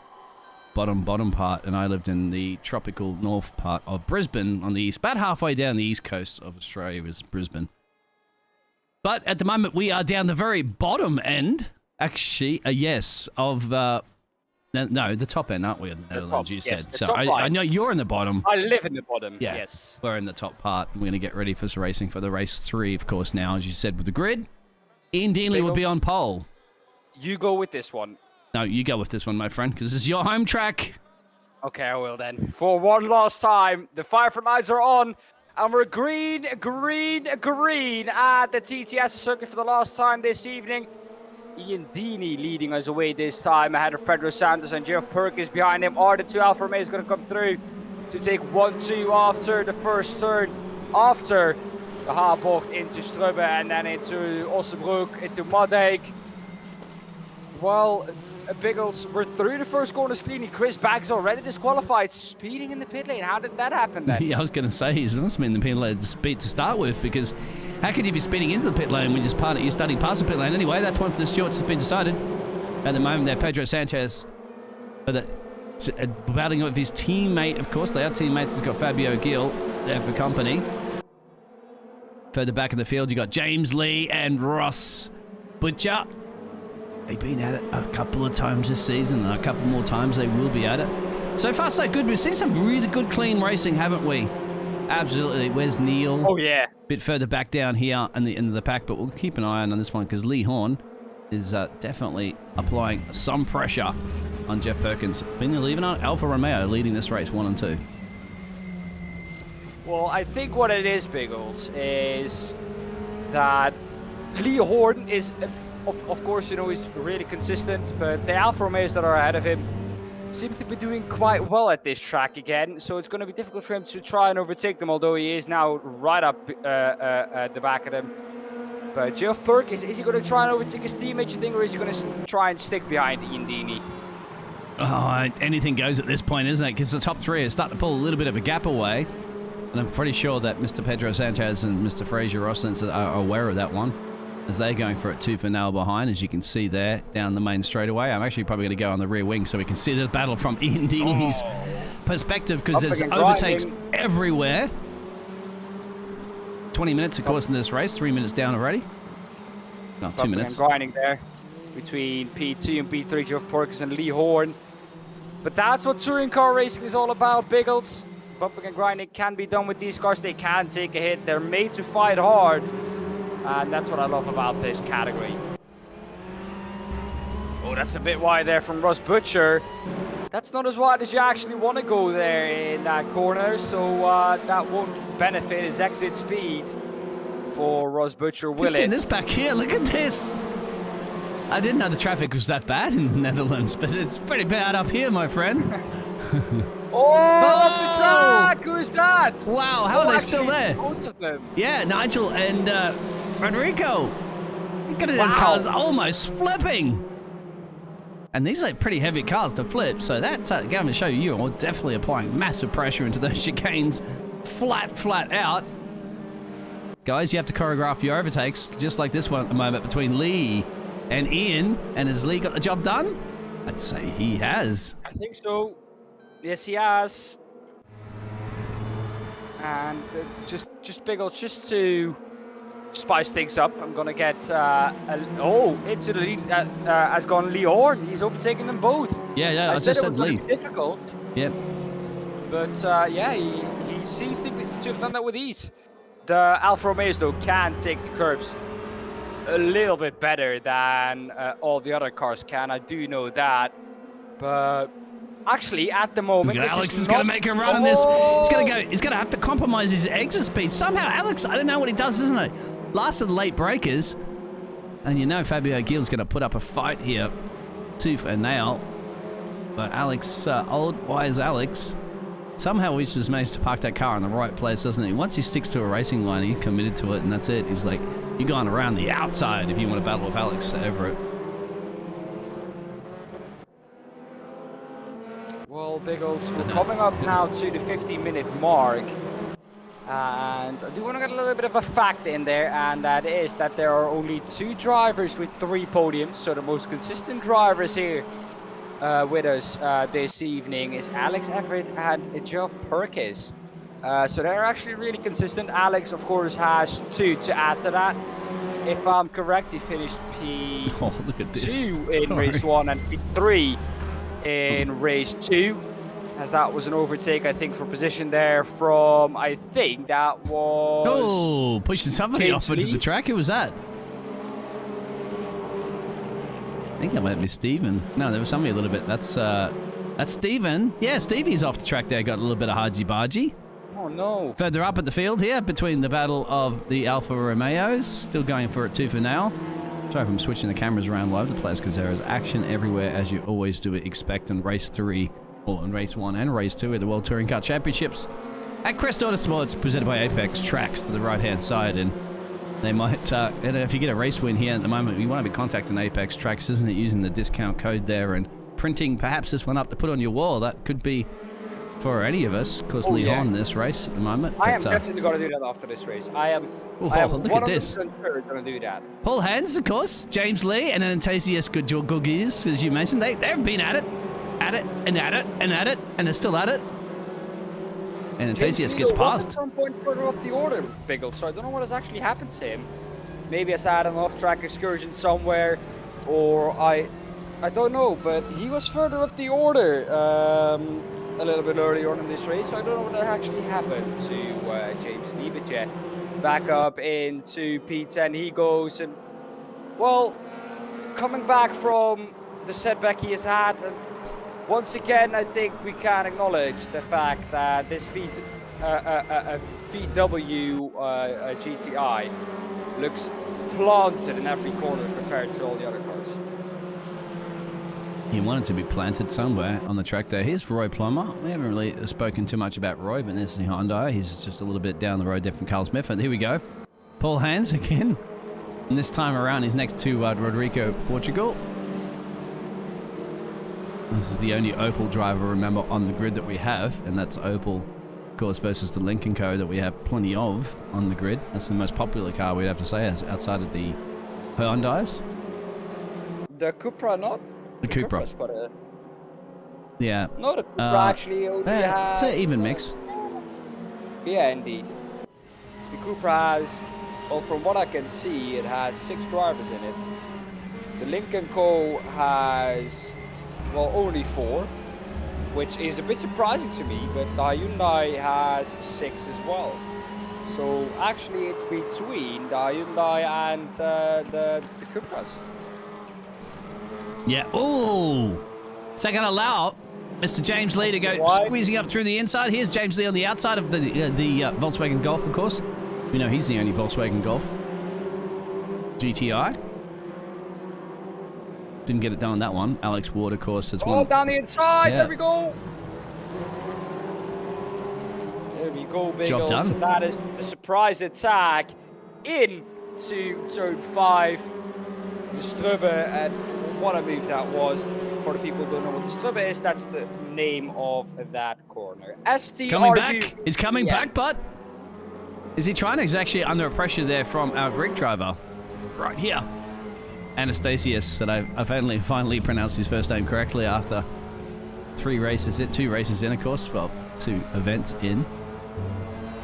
bottom part, and I lived in the tropical north part of Brisbane on the east, about halfway down the east coast of Australia is Brisbane. But at the moment, we are down the very bottom end, actually, yes, of no, the top end, aren't we, in the Netherlands, you said. So I know you're in the bottom. I live in the bottom, yeah, yes. We're in the top part. We're going to get ready for some racing for the race 3, of course, now, as you said, with the grid. Ian Deeney will be on pole. You go with this one. No, you go with this one, my friend, because this is your home track. Okay, I will then. For one last time, the Firefly lights are on, and we're green at the TT Assen circuit for the last time this evening. Ian Deeney leading us away this time, ahead of Pedro Santos and Jeff Perkins behind him. Are the 2 Alfa Romeos going to come through to take 1-2 after the first turn, after the hard bocht into Strubbe and then into Ossenbroek, into Maddijk. Well, Biggles, we're through the first corners cleanly. Chris Baggs already disqualified, speeding in the pit lane. How did that happen then? Yeah, I was going to say, he must have been in the pit lane speed to start with, because how could you be speeding into the pit lane when you're starting past the pit lane? Anyway, that's one for the stewards has been decided. At the moment, there, Pedro Sanchez, battling with his teammate, of course. They are teammates. He's got Fabio Gil there for company. Further back in the field, you got James Lee and Ross Butcher. They've been at it a couple of times this season, and a couple more times they will be at it. So far, so good. We've seen some really good, clean racing, haven't we? Absolutely. Where's Neil? Oh, yeah. Bit further back down here in the end of the pack, but we'll keep an eye on this one, because Lee Horne is definitely applying some pressure on Jeff Perkins. Been leaving on Alfa Romeo leading this race 1 and 2. Well, I think what it is, Biggles, is that Lee Horne is, of course, you know, he's really consistent, but the Alfa Romeos that are ahead of him, seems to be doing quite well at this track again, so it's going to be difficult for him to try and overtake them, although he is now right up at the back of them. But Geoff Perkins, is he going to try and overtake his teammate, you think, or is he going to try and stick behind Ian Deeney? Oh, anything goes at this point, isn't it? Because the top three are starting to pull a little bit of a gap away. And I'm pretty sure that Mr. Pedro Sanchez and Mr. Fraser Rossens are aware of that one, as they're going for it 2 for nail behind, as you can see there down the main straightaway. I'm actually probably going to go on the rear wing so we can see the battle from Ian Deeney's perspective, because there's overtakes everywhere. 20 minutes, of course, in this race. 3 minutes down already. No, 2 minutes. Grinding there between P2 and P3, Geoff Perkins and Lee Horne. But that's what touring car racing is all about, Biggles. Bumping and grinding can be done with these cars. They can take a hit. They're made to fight hard. And that's what I love about this category. Oh, that's a bit wide there from Russ Butcher. That's not as wide as you actually want to go there in that corner. So that won't benefit his exit speed for Russ Butcher, will You're seeing it? this back here. Look at this. I didn't know the traffic was that bad in the Netherlands, but it's pretty bad up here, my friend. Off the track! Who's that? Wow, how are they still there? Both of them. Yeah, Nigel and Rodrigo. Look at those cars almost flipping. And these are pretty heavy cars to flip, so that's going to show you are definitely applying massive pressure into those chicanes flat out. Guys, you have to choreograph your overtakes, just like this one at the moment between Lee and Ian. And has Lee got the job done? I'd say he has. I think so. Yes, he has. And just Biggles, just to spice things up, I'm gonna get into the lead. Has gone Lee Horne. He's overtaking them both. Yeah. I said just it was said Lee. gonna be difficult. Yep. But yeah, he seems to have done that with ease. The Alfa Romeos though can take the curbs a little bit better than all the other cars can. I do know that, but. Actually, at the moment, Alex is going to make a run in this. He's going to have to compromise his exit speed. Somehow, Alex, I don't know what he does, isn't it? Last of the late breakers. And you know Fabio Gil is going to put up a fight here. Tooth and nail. But Alex, old wise Alex, somehow he just managed to park that car in the right place, doesn't he? Once he sticks to a racing line, he's committed to it, and that's it. He's like, you're going around the outside if you want to battle with Alex Everitt. Well, Biggles, we're coming up now to the 50-minute mark. And I do want to get a little bit of a fact in there, and that is that there are only 2 drivers with 3 podiums. So the most consistent drivers here with us this evening is Alex Everitt and Geoff Perkins. So they're actually really consistent. Alex, of course, has 2 to add to that. If I'm correct, he finished P2 look at this. in race 1 and P3 in race 2, as that was an overtake, I think, for position there from, I think that was... Oh, pushing somebody James off into Lee. the track. Who was that? I think that might be Steven. No, there was somebody a little bit. That's Steven. Yeah, Stevie's off the track there. Got a little bit of haji-baji. Oh, no. Further up at the field here, between the battle of the Alfa Romeos. Still going for it 2 for now. Sorry if I'm switching the cameras around all over the place, because there is action everywhere, as you always do expect in race 3, or in race 1 and race 2 of the World Touring Car Championships at Crest Autosport, presented by Apex Tracks to the right-hand side. And they might, and if you get a race win here at the moment, you want to be contacting Apex Tracks, isn't it? Using the discount code there and printing perhaps this one up to put on your wall. That could be for any of us, because Lee Horne this race at the moment. I am definitely going to do that after this race. I am look at this. 100% sure going to do that. Paul Hans, of course, James Lee, and Anastasius Gugis, as you mentioned. They've been at it, and they're still at it. And Anastasius gets past. At some point further up the order, Biggles, so I don't know what has actually happened to him. Maybe has had an off-track excursion somewhere, or I don't know, but he was further up the order a little bit earlier on in this race, so I don't know what actually happened to James Lee, but yeah, back up into P10 he goes, and well, coming back from the setback he has had, and once again I think we can acknowledge the fact that this VW GTI looks planted in every corner compared to all the other cars. He wanted to be planted somewhere on the track there. Here's Roy Plummer. We haven't really spoken too much about Roy, but this is Hyundai. He's just a little bit down the road there from Carl Smith. And here we go. Paul Hans again. And this time around, he's next to Rodrigo Portugal. This is the only Opel driver, remember, on the grid that we have. And that's Opel, of course, versus the Lincoln Co. that we have plenty of on the grid. That's the most popular car, we'd have to say, outside of the Hyundais. The Cupra, not? The Cupra. Cupra's quite a... Yeah. No, the Cupra actually only has... It's an even mix. Yeah, indeed. The Cupra has, well, from what I can see, it has 6 drivers in it. The Lincoln Co. has, well, only 4, which is a bit surprising to me, but the Hyundai has 6 as well. So actually it's between the Hyundai and the Cupras. Yeah. Oh, second allow Mr. James Lee to go squeezing up through the inside. Here's James Lee on the outside of the Volkswagen Golf, of course. We know he's the only Volkswagen Golf GTI. Didn't get it done on that one. Alex Ward, of course, has won. Oh, down the inside. Yeah. There we go. There we go, Biggles. Job done. And that is the surprise attack into turn 5. The Strubbe, and what a move that was. For the people who don't know what the Strubbe is, that's the name of that corner. STRU. Coming back. He's coming back, but is he trying? He's actually under pressure there from our Greek driver. Right here. Anastasius, that I've finally pronounced his first name correctly after 2 races in, of course. Well, 2 events in.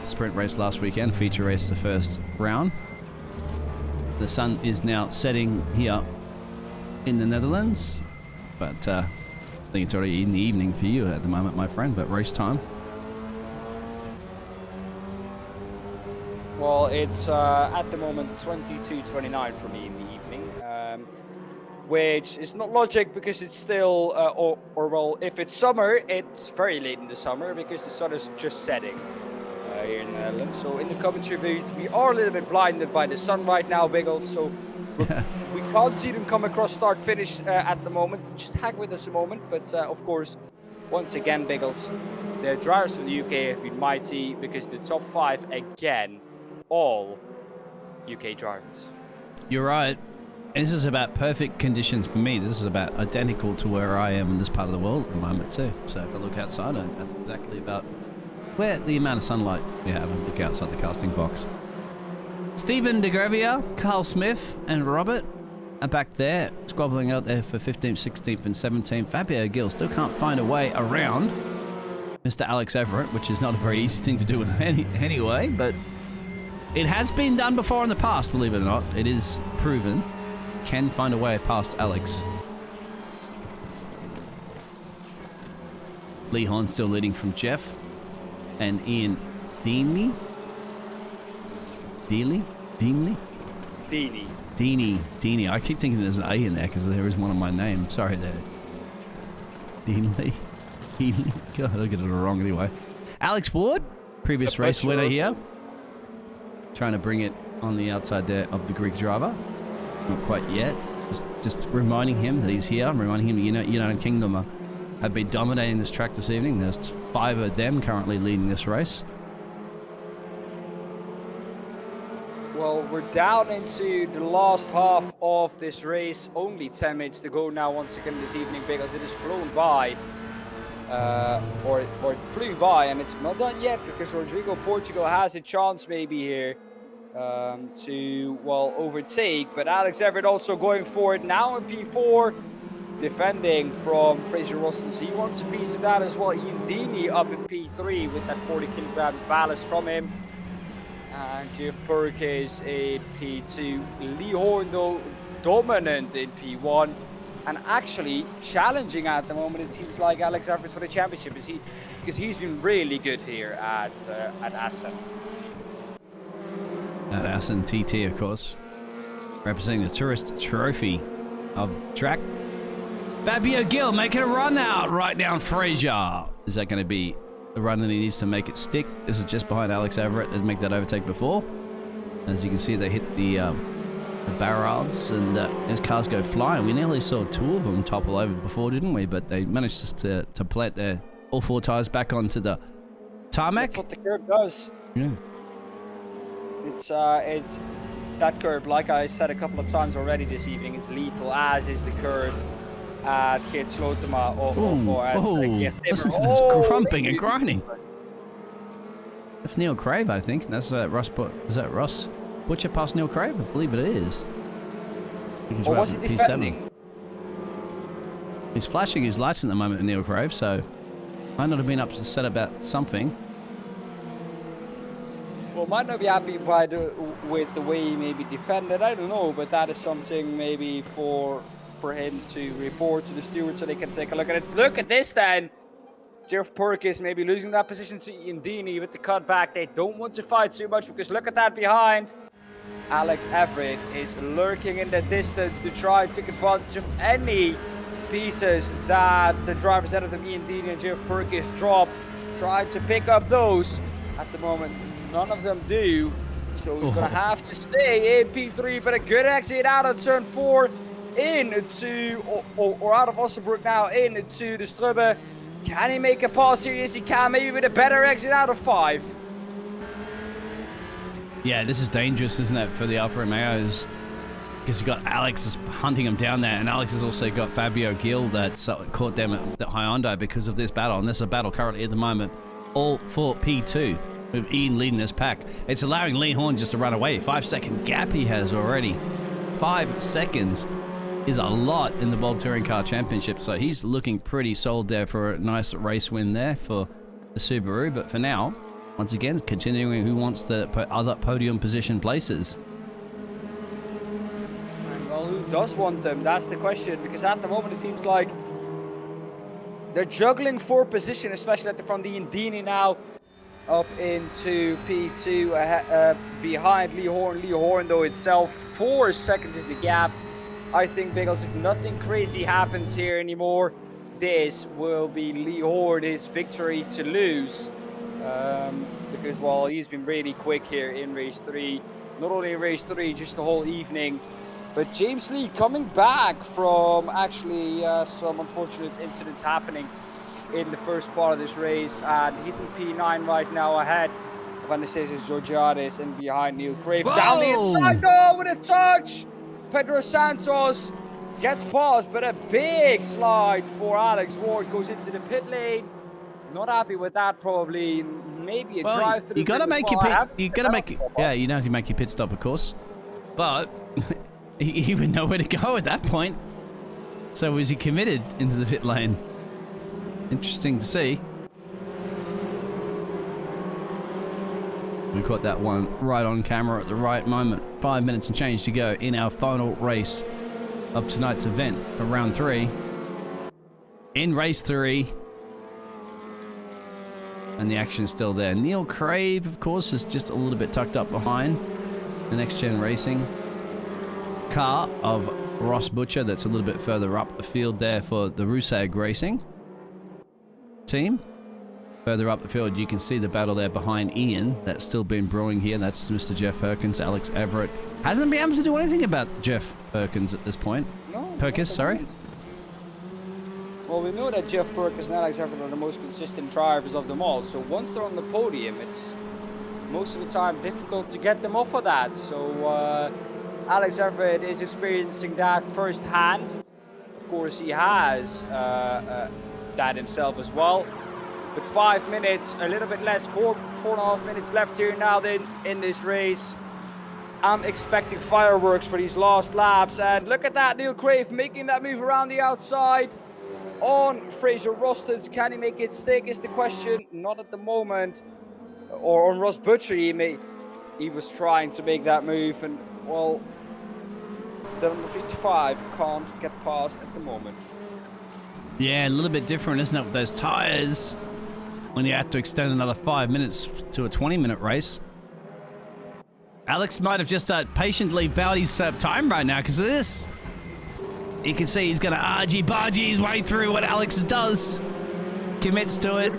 Sprint race last weekend, feature race the first round. The sun is now setting here in the Netherlands, but I think it's already in the evening for you at the moment, my friend, but race time. Well, it's at the moment 22:29 for me in the evening, which is not logic because it's still, well, if it's summer, it's very late in the summer because the sun is just setting here in the Netherlands. So in the commentary booth, we are a little bit blinded by the sun right now, Biggles, so we can't see them come across start-finish at the moment. Just hang with us a moment, but of course, once again, Biggles, the drivers from the UK have been mighty because the top 5 again, all UK drivers. You're right. This is about perfect conditions for me. This is about identical to where I am in this part of the world at the moment too. So if I look outside, that's exactly about where the amount of sunlight we have. And look outside the casting box. Stephen de Grevia, Carl Smith, and Robert are back there, squabbling out there for 15th, 16th, and 17th. Fabio Gil still can't find a way around Mr. Alex Everitt, which is not a very easy thing to do anyway, but it has been done before in the past, believe it or not. It is proven. Can find a way past Alex. Lee Horne still leading from Jeff and Ian Deaney. Deaney. I keep thinking there's an A in there because there is one on my name. Sorry there. Deaney. God, I get it wrong anyway. Alex Ward, previous race winner here. Trying to bring it on the outside there of the Greek driver. Not quite yet. Just reminding him that he's here. Reminding him, United Kingdom have been dominating this track this evening. There's 5 of them currently leading this race. Well, we're down into the last half of this race. Only 10 minutes to go now once again this evening because it has flown by. Or it flew by, and it's not done yet because Rodrigo Portugal has a chance maybe here to, well, overtake. But Alex Everitt also going for it now in P4, defending from Fraser Rostons. He wants a piece of that as well. Ian Deaney up in P3 with that 40 kilograms ballast from him. And Jeff Perk is in P2. Lee Horne, though, dominant in P1. And actually challenging at the moment, it seems like Alex Everitt for the championship. Because he's been really good here at Assen. At Assen TT, of course. Representing the Tourist Trophy of track. Fabio Gil making a run out right down Fraser. Is that going to be the run that he needs to make it stick? This is just behind Alex Everitt that make that overtake before. As you can see, they hit the the barrels, and his cars go flying. We nearly saw 2 of them topple over before, didn't we? But they managed just to plant their all 4 tires back onto the tarmac. That's what the curb does. Yeah. It's that curb, like I said a couple of times already this evening, is lethal, as is the curb at Geert Slotema. Listen to this grumping and grinding. That's Neil Crave, I think. That's Russ. Is that Ross Butcher past Neil Crave? I believe it is. I think he's Or was right he at defending? He's flashing his lights at the moment, Neil Crave, so might not have been upset about something. Well, might not be happy with the way he maybe defended. I don't know, but that is something maybe for him to report to the stewards so they can take a look at it. Look at this then. Jeff Perkins maybe losing that position to Ian Deeney with the cutback. They don't want to fight too much because look at that behind. Alex Everitt is lurking in the distance to try and take advantage of any pieces that the drivers ahead of them, Ian Deeney and Jeff Perkins, drop. Trying to pick up those. At the moment, none of them do. So he's going to have to stay in P3, but a good exit out of turn 4 into, or out of Osnabrück now, into the Strubbe. Can he make a pass here? Yes, he can. Maybe with a better exit out of 5. Yeah, this is dangerous, isn't it, for the Alfa Romeos? Because you've got Alex hunting him down there, and Alex has also got Fabio Gil that's caught them at the Hyundai because of this battle. And there's a battle currently at the moment, all for P2, with Ian leading this pack. It's allowing Lee Horne just to run away. 5-second gap he has already. 5 seconds is a lot in the World Touring Car Championship, so he's looking pretty solid there for a nice race win there for the Subaru. But for now, once again, continuing who wants the other podium position places. And well, who does want them? That's the question, because at the moment it seems like they're juggling for position, especially at the front. Ian Deeney now up into P2 behind Lee Horne. Lee Horne, though, itself 4 seconds is the gap. I think, Biggles, if nothing crazy happens here anymore, this will be Lee Horne's victory to lose. Because, well, he's been really quick here in race 3. Not only in race 3, just the whole evening. But James Lee coming back from actually some unfortunate incidents happening in the first part of this race. And he's in P9 right now ahead of Anastasis Georgiadis and behind Neil Crave. Whoa! Down the inside, no, with a touch! Pedro Santos gets past, but a big slide for Alex Ward, goes into the pit lane. Not happy with that, probably. Maybe a drive through. You gotta make your pit. You gotta make it. Yeah, you know to make your pit stop, of course. But he would know where to go at that point. So was he committed into the pit lane? Interesting to see. We caught that one right on camera at the right moment. 5 minutes and change to go in our final race of tonight's event for round 3. In race 3. And the action is still there. Neil Crave, of course, is just a little bit tucked up behind the Next Gen Racing car of Ross Butcher. That's a little bit further up the field there for the Rusag Racing team. Further up the field, you can see the battle there behind Ian. That's still been brewing here. That's Mr. Jeff Perkins. Alex Everitt hasn't been able to do anything about Jeff Perkins at this point. No. Perkins, sorry. Well, we know that Jeff Perkins and Alex Everitt are the most consistent drivers of them all. So once they're on the podium, it's most of the time difficult to get them off of that. So Alex Everitt is experiencing that firsthand. Of course, he has that himself as well. But 5 minutes, a little bit less, 4.5 minutes left here now in this race. I'm expecting fireworks for these last laps. And look at that, Neil Crave making that move around the outside on Fraser Rostons. Can he make it stick is the question. Not at the moment. Or on Ross Butcher, he was trying to make that move. And, well, the number 55 can't get past at the moment. Yeah, a little bit different, isn't it, with those tires? When you have to extend another 5 minutes to a 20-minute race. Alex might have just patiently bowed his time right now because of this. You can see he's going to argy-bargy his way through what Alex does. Commits to it.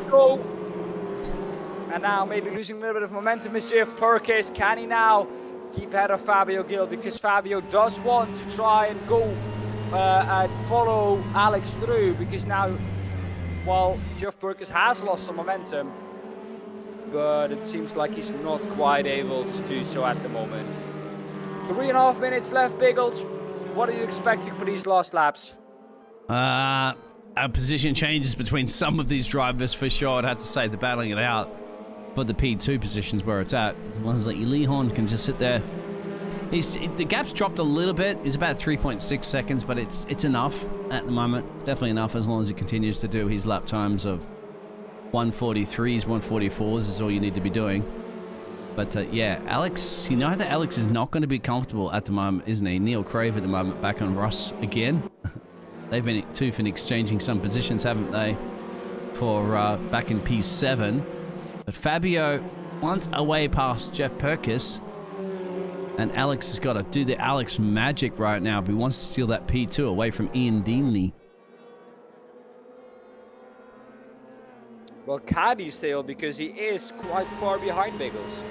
And now maybe losing a little bit of momentum is Jeff Perkins. Can he now keep ahead of Fabio Gil, because Fabio does want to try and go and follow Alex through, because now, well, Jeff Burgess has lost some momentum, but it seems like he's not quite able to do so at the moment. 3.5 minutes left, Biggles. What are you expecting for these last laps? Our position changes between some of these drivers for sure. I'd have to say they're battling it out for the P2 positions where it's at. As long as like Lee Horne can just sit there. The gap's dropped a little bit. It's about 3.6 seconds, but it's enough at the moment. It's definitely enough as long as he continues to do his lap times of 143s, 144s is all you need to be doing. But yeah, Alex, you know that Alex is not going to be comfortable at the moment, isn't he? Neil Crave at the moment back on Ross again. They've been exchanging some positions, haven't they? For back in P7. But Fabio wants away past Jeff Perkis. And Alex has got to do the Alex magic right now. But he wants to steal that P2 away from Ian Deanley. Well, can he steal? Because he is quite far behind Biggles.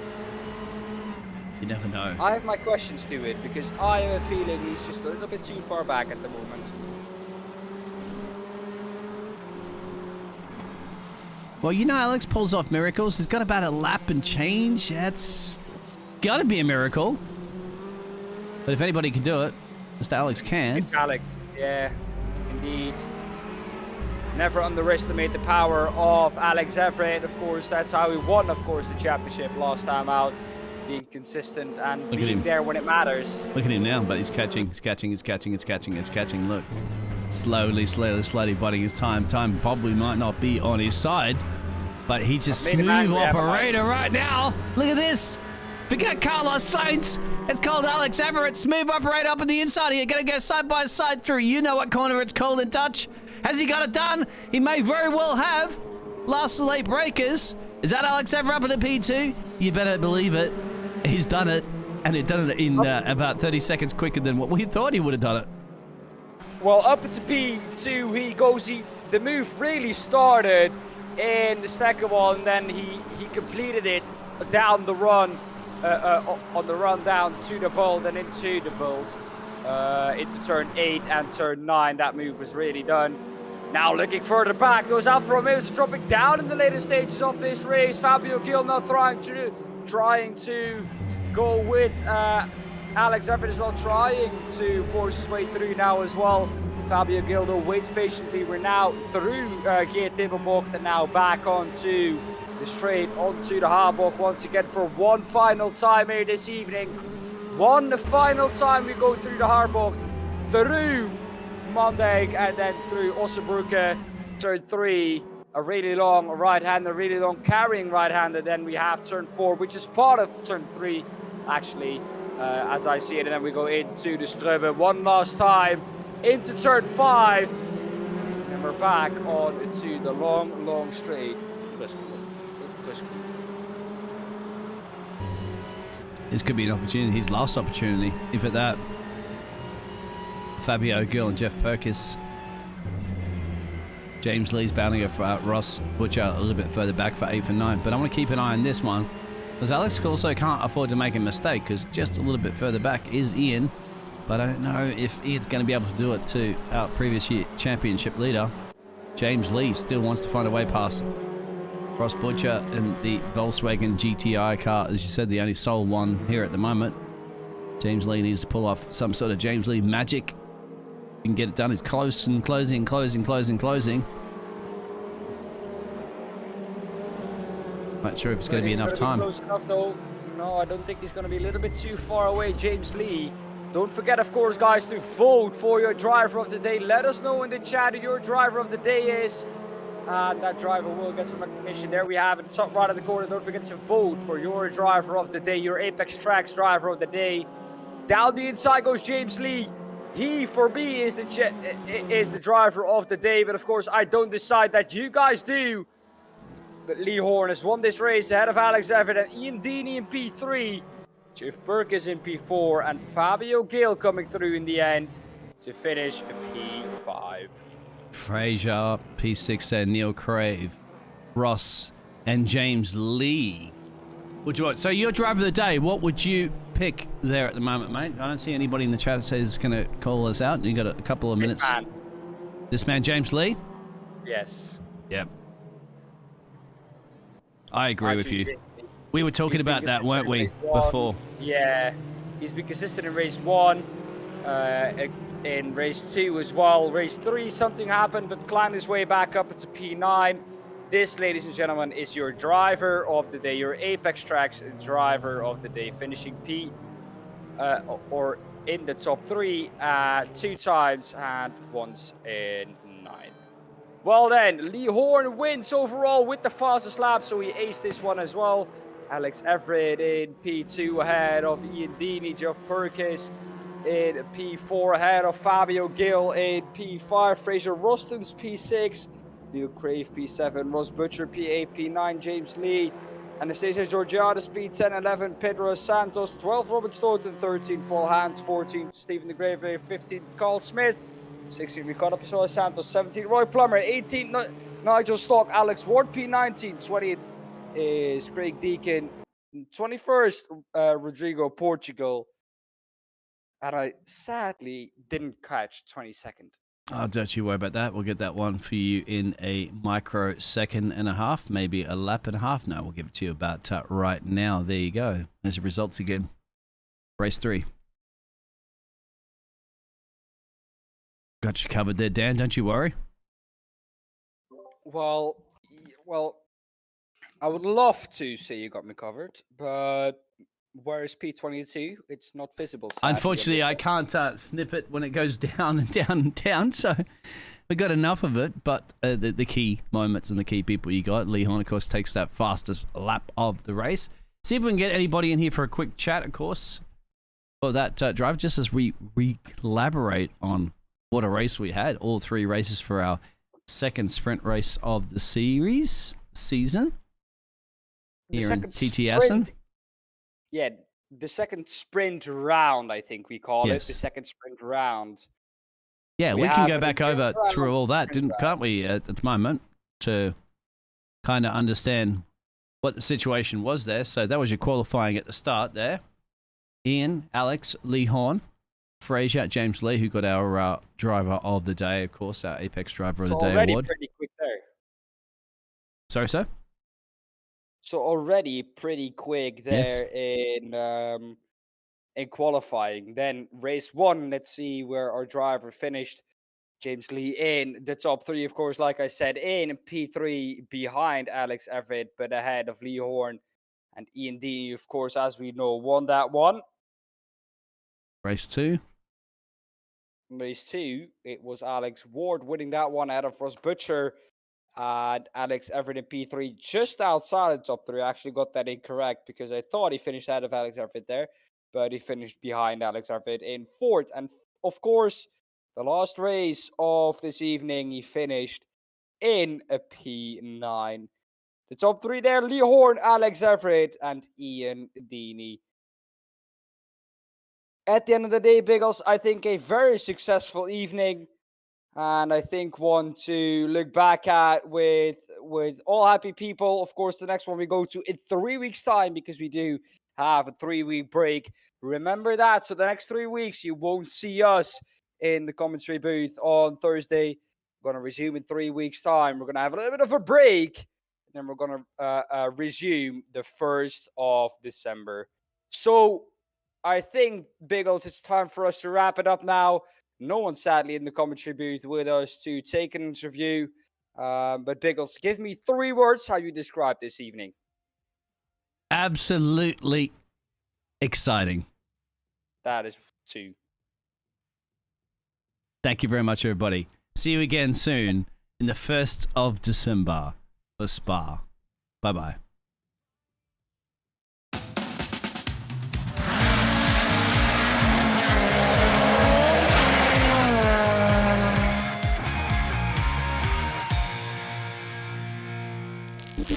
You never know. I have my questions to it, because I have a feeling he's just a little bit too far back at the moment. Well, you know, Alex pulls off miracles. He's got about a lap and change. That's got to be a miracle. But if anybody can do it, Mr. Alex can. It's Alex. Yeah, indeed. Never underestimate the power of Alex Everitt. Of course, that's how he won, of course, the championship last time out. Being consistent and being there when it matters. Look at him now, but he's catching. Look. Slowly biding his time. Time probably might not be on his side, but he's a smooth operator right now. Look at this. Forget Carlos Sainz. It's called Alex Everitt. Smooth operator up on the inside here. Gonna go side by side through. You know what corner it's called in Dutch. Has he got it done? He may very well have. Last late breakers. Is that Alex Everitt up in the P2? You better believe it. He's done it, and he's done it in about 30 seconds quicker than what we thought he would have done it. Well, up into P2 he goes. The move really started in the second one, then he completed it down the run, on the run down to the bolt and into the bolt, into turn 8 and turn 9. That move was really done. Now looking further back, those Alfa Romeos are dropping down in the later stages of this race. Fabio Gil now trying to go with Alex Everitt as well, trying to force his way through now as well. Fabio Gil though waits patiently. We're now through JPBroadcasting and now back onto the straight, onto the Haarbocht once again for one final time here this evening. One final time we go through the Haarbocht, through Mondag and then through Ossenbrücke, turn 3. A really long right-hander, really long carrying right-hander. Then we have turn 4, which is part of turn 3, actually, as I see it. And then we go into the Strubbe one last time, into turn 5. And we're back on into the long straight. This could be an opportunity, his last opportunity, if at that. Fabio Gil and Jeff Perkis. James Lee's bounding off Ross Butcher a little bit further back for 8th and 9th. But I want to keep an eye on this one, because Alex also can't afford to make a mistake, because just a little bit further back is Ian. But I don't know if Ian's going to be able to do it to our previous year championship leader. James Lee still wants to find a way past Ross Butcher and the Volkswagen GTI car. As you said, the only sole one here at the moment. James Lee needs to pull off some sort of James Lee magic. He can get it done. He's close and closing. Not sure if it's going to be enough time. Close enough though. No, I don't think he's going to be a little bit too far away. James Lee. Don't forget, of course, guys, to vote for your driver of the day. Let us know in the chat who your driver of the day is. And that driver will get some recognition. There we have it, top right of the corner. Don't forget to vote for your driver of the day, your Apex Tracks driver of the day. Down the inside goes James Lee. He, for me, is the driver of the day. But, of course, I don't decide that. You guys do. But Lee Horne has won this race ahead of Alex Everitt and Ian Deaney in P3. Jeff Burgess in P4. And Fabio Gil coming through in the end to finish P5. Fraser, P6 there, Neil Crave, Ross, and James Lee. Would you want? So your driver of the day, what would you pick there at the moment, mate? I don't see anybody in the chat that says it's going to call us out. You got a couple of minutes. This man, James Lee? Yes. Yep. I agree with you. We were talking about that, weren't we, before? Yeah. He's been consistent in race 1, in race 2 as well. Race 3, something happened, but climbed his way back up. It's a P9. This, ladies and gentlemen, is your driver of the day, your Apex Tracks driver of the day, finishing P or in the top 3 2 times and once in 9th. Well then, Lee Horne wins overall with the fastest lap, so he aced this one as well. Alex Everitt in P2 ahead of Ian Deeney, Geoff Perkins in P4 ahead of Fabio Gil in P5, Fraser Roston's P6, Neil Crave P7, Ross Butcher P8, P9, James Lee, Anastasia Georgiadis P10, 11, Pedro Santos, 12, Robert Stoughton, 13, Paul Hans, 14, Stephen de Greve, 15, Carl Smith, 16, Ricardo Pessoa Santos, 17, Roy Plummer, 18, Nigel Stock, Alex Ward P19, 20th is Craig Deacon, 21st, Rodrigo Portugal, and I sadly didn't catch 22nd. Oh, don't you worry about that. We'll get that one for you in a microsecond and a half, maybe a lap and a half. No, we'll give it to you about right now. There you go. There's the results again. Race 3. Got you covered there, Dan. Don't you worry. Well, I would love to say you got me covered, but where is P22? It's not visible. Unfortunately, I can't snip it when it goes down and down and down, so we got enough of it. But the key moments and the key people you got, Lee Horne, of course, takes that fastest lap of the race. See if we can get anybody in here for a quick chat, of course, for that drive, just as we elaborate on what a race we had. All 3 races for our second sprint race of the season. Here in TT Assen. Yeah, the second sprint round, I think we call it. The second sprint round. Yeah, we can go back over through all that, can't we, at the moment, to kind of understand what the situation was there. So that was your qualifying at the start there. Ian, Alex, Lee Horne, Fraser, James Lee, who got our driver of the day, of course, our Apex Driver of the Day already award. Pretty quick there. Sorry, sir? So already pretty quick there in qualifying. Then race 1, let's see where our driver finished. James Lee in the top 3, of course, like I said, in P3 behind Alex Everitt, but ahead of Lee Horne and Ian D, of course, as we know, won that one. Race 2. Race 2, it was Alex Ward winning that one ahead of Ross Butcher. And Alex Everitt in P3, just outside the top 3. I actually got that incorrect because I thought he finished ahead of Alex Everitt there, but he finished behind Alex Everitt in 4th. And of course, the last race of this evening, he finished in a P9. The top 3 there, Lee Horne, Alex Everitt, and Ian Deeney. At the end of the day, Biggles, I think a very successful evening. And I think one to look back at with all happy people. Of course, the next one we go to in 3 weeks' time, because we do have a 3-week break. Remember that. So the next 3 weeks, you won't see us in the commentary booth on Thursday. We're going to resume in 3 weeks' time. We're going to have a little bit of a break. And then we're going to resume the 1st of December. So I think, Biggles, it's time for us to wrap it up now. No one, sadly, in the commentary booth with us to take an interview. But Biggles, give me 3 words how you describe this evening. Absolutely exciting. That is 2. Thank you very much, everybody. See you again soon in the 1st of December for Spa. Bye-bye. Yeah.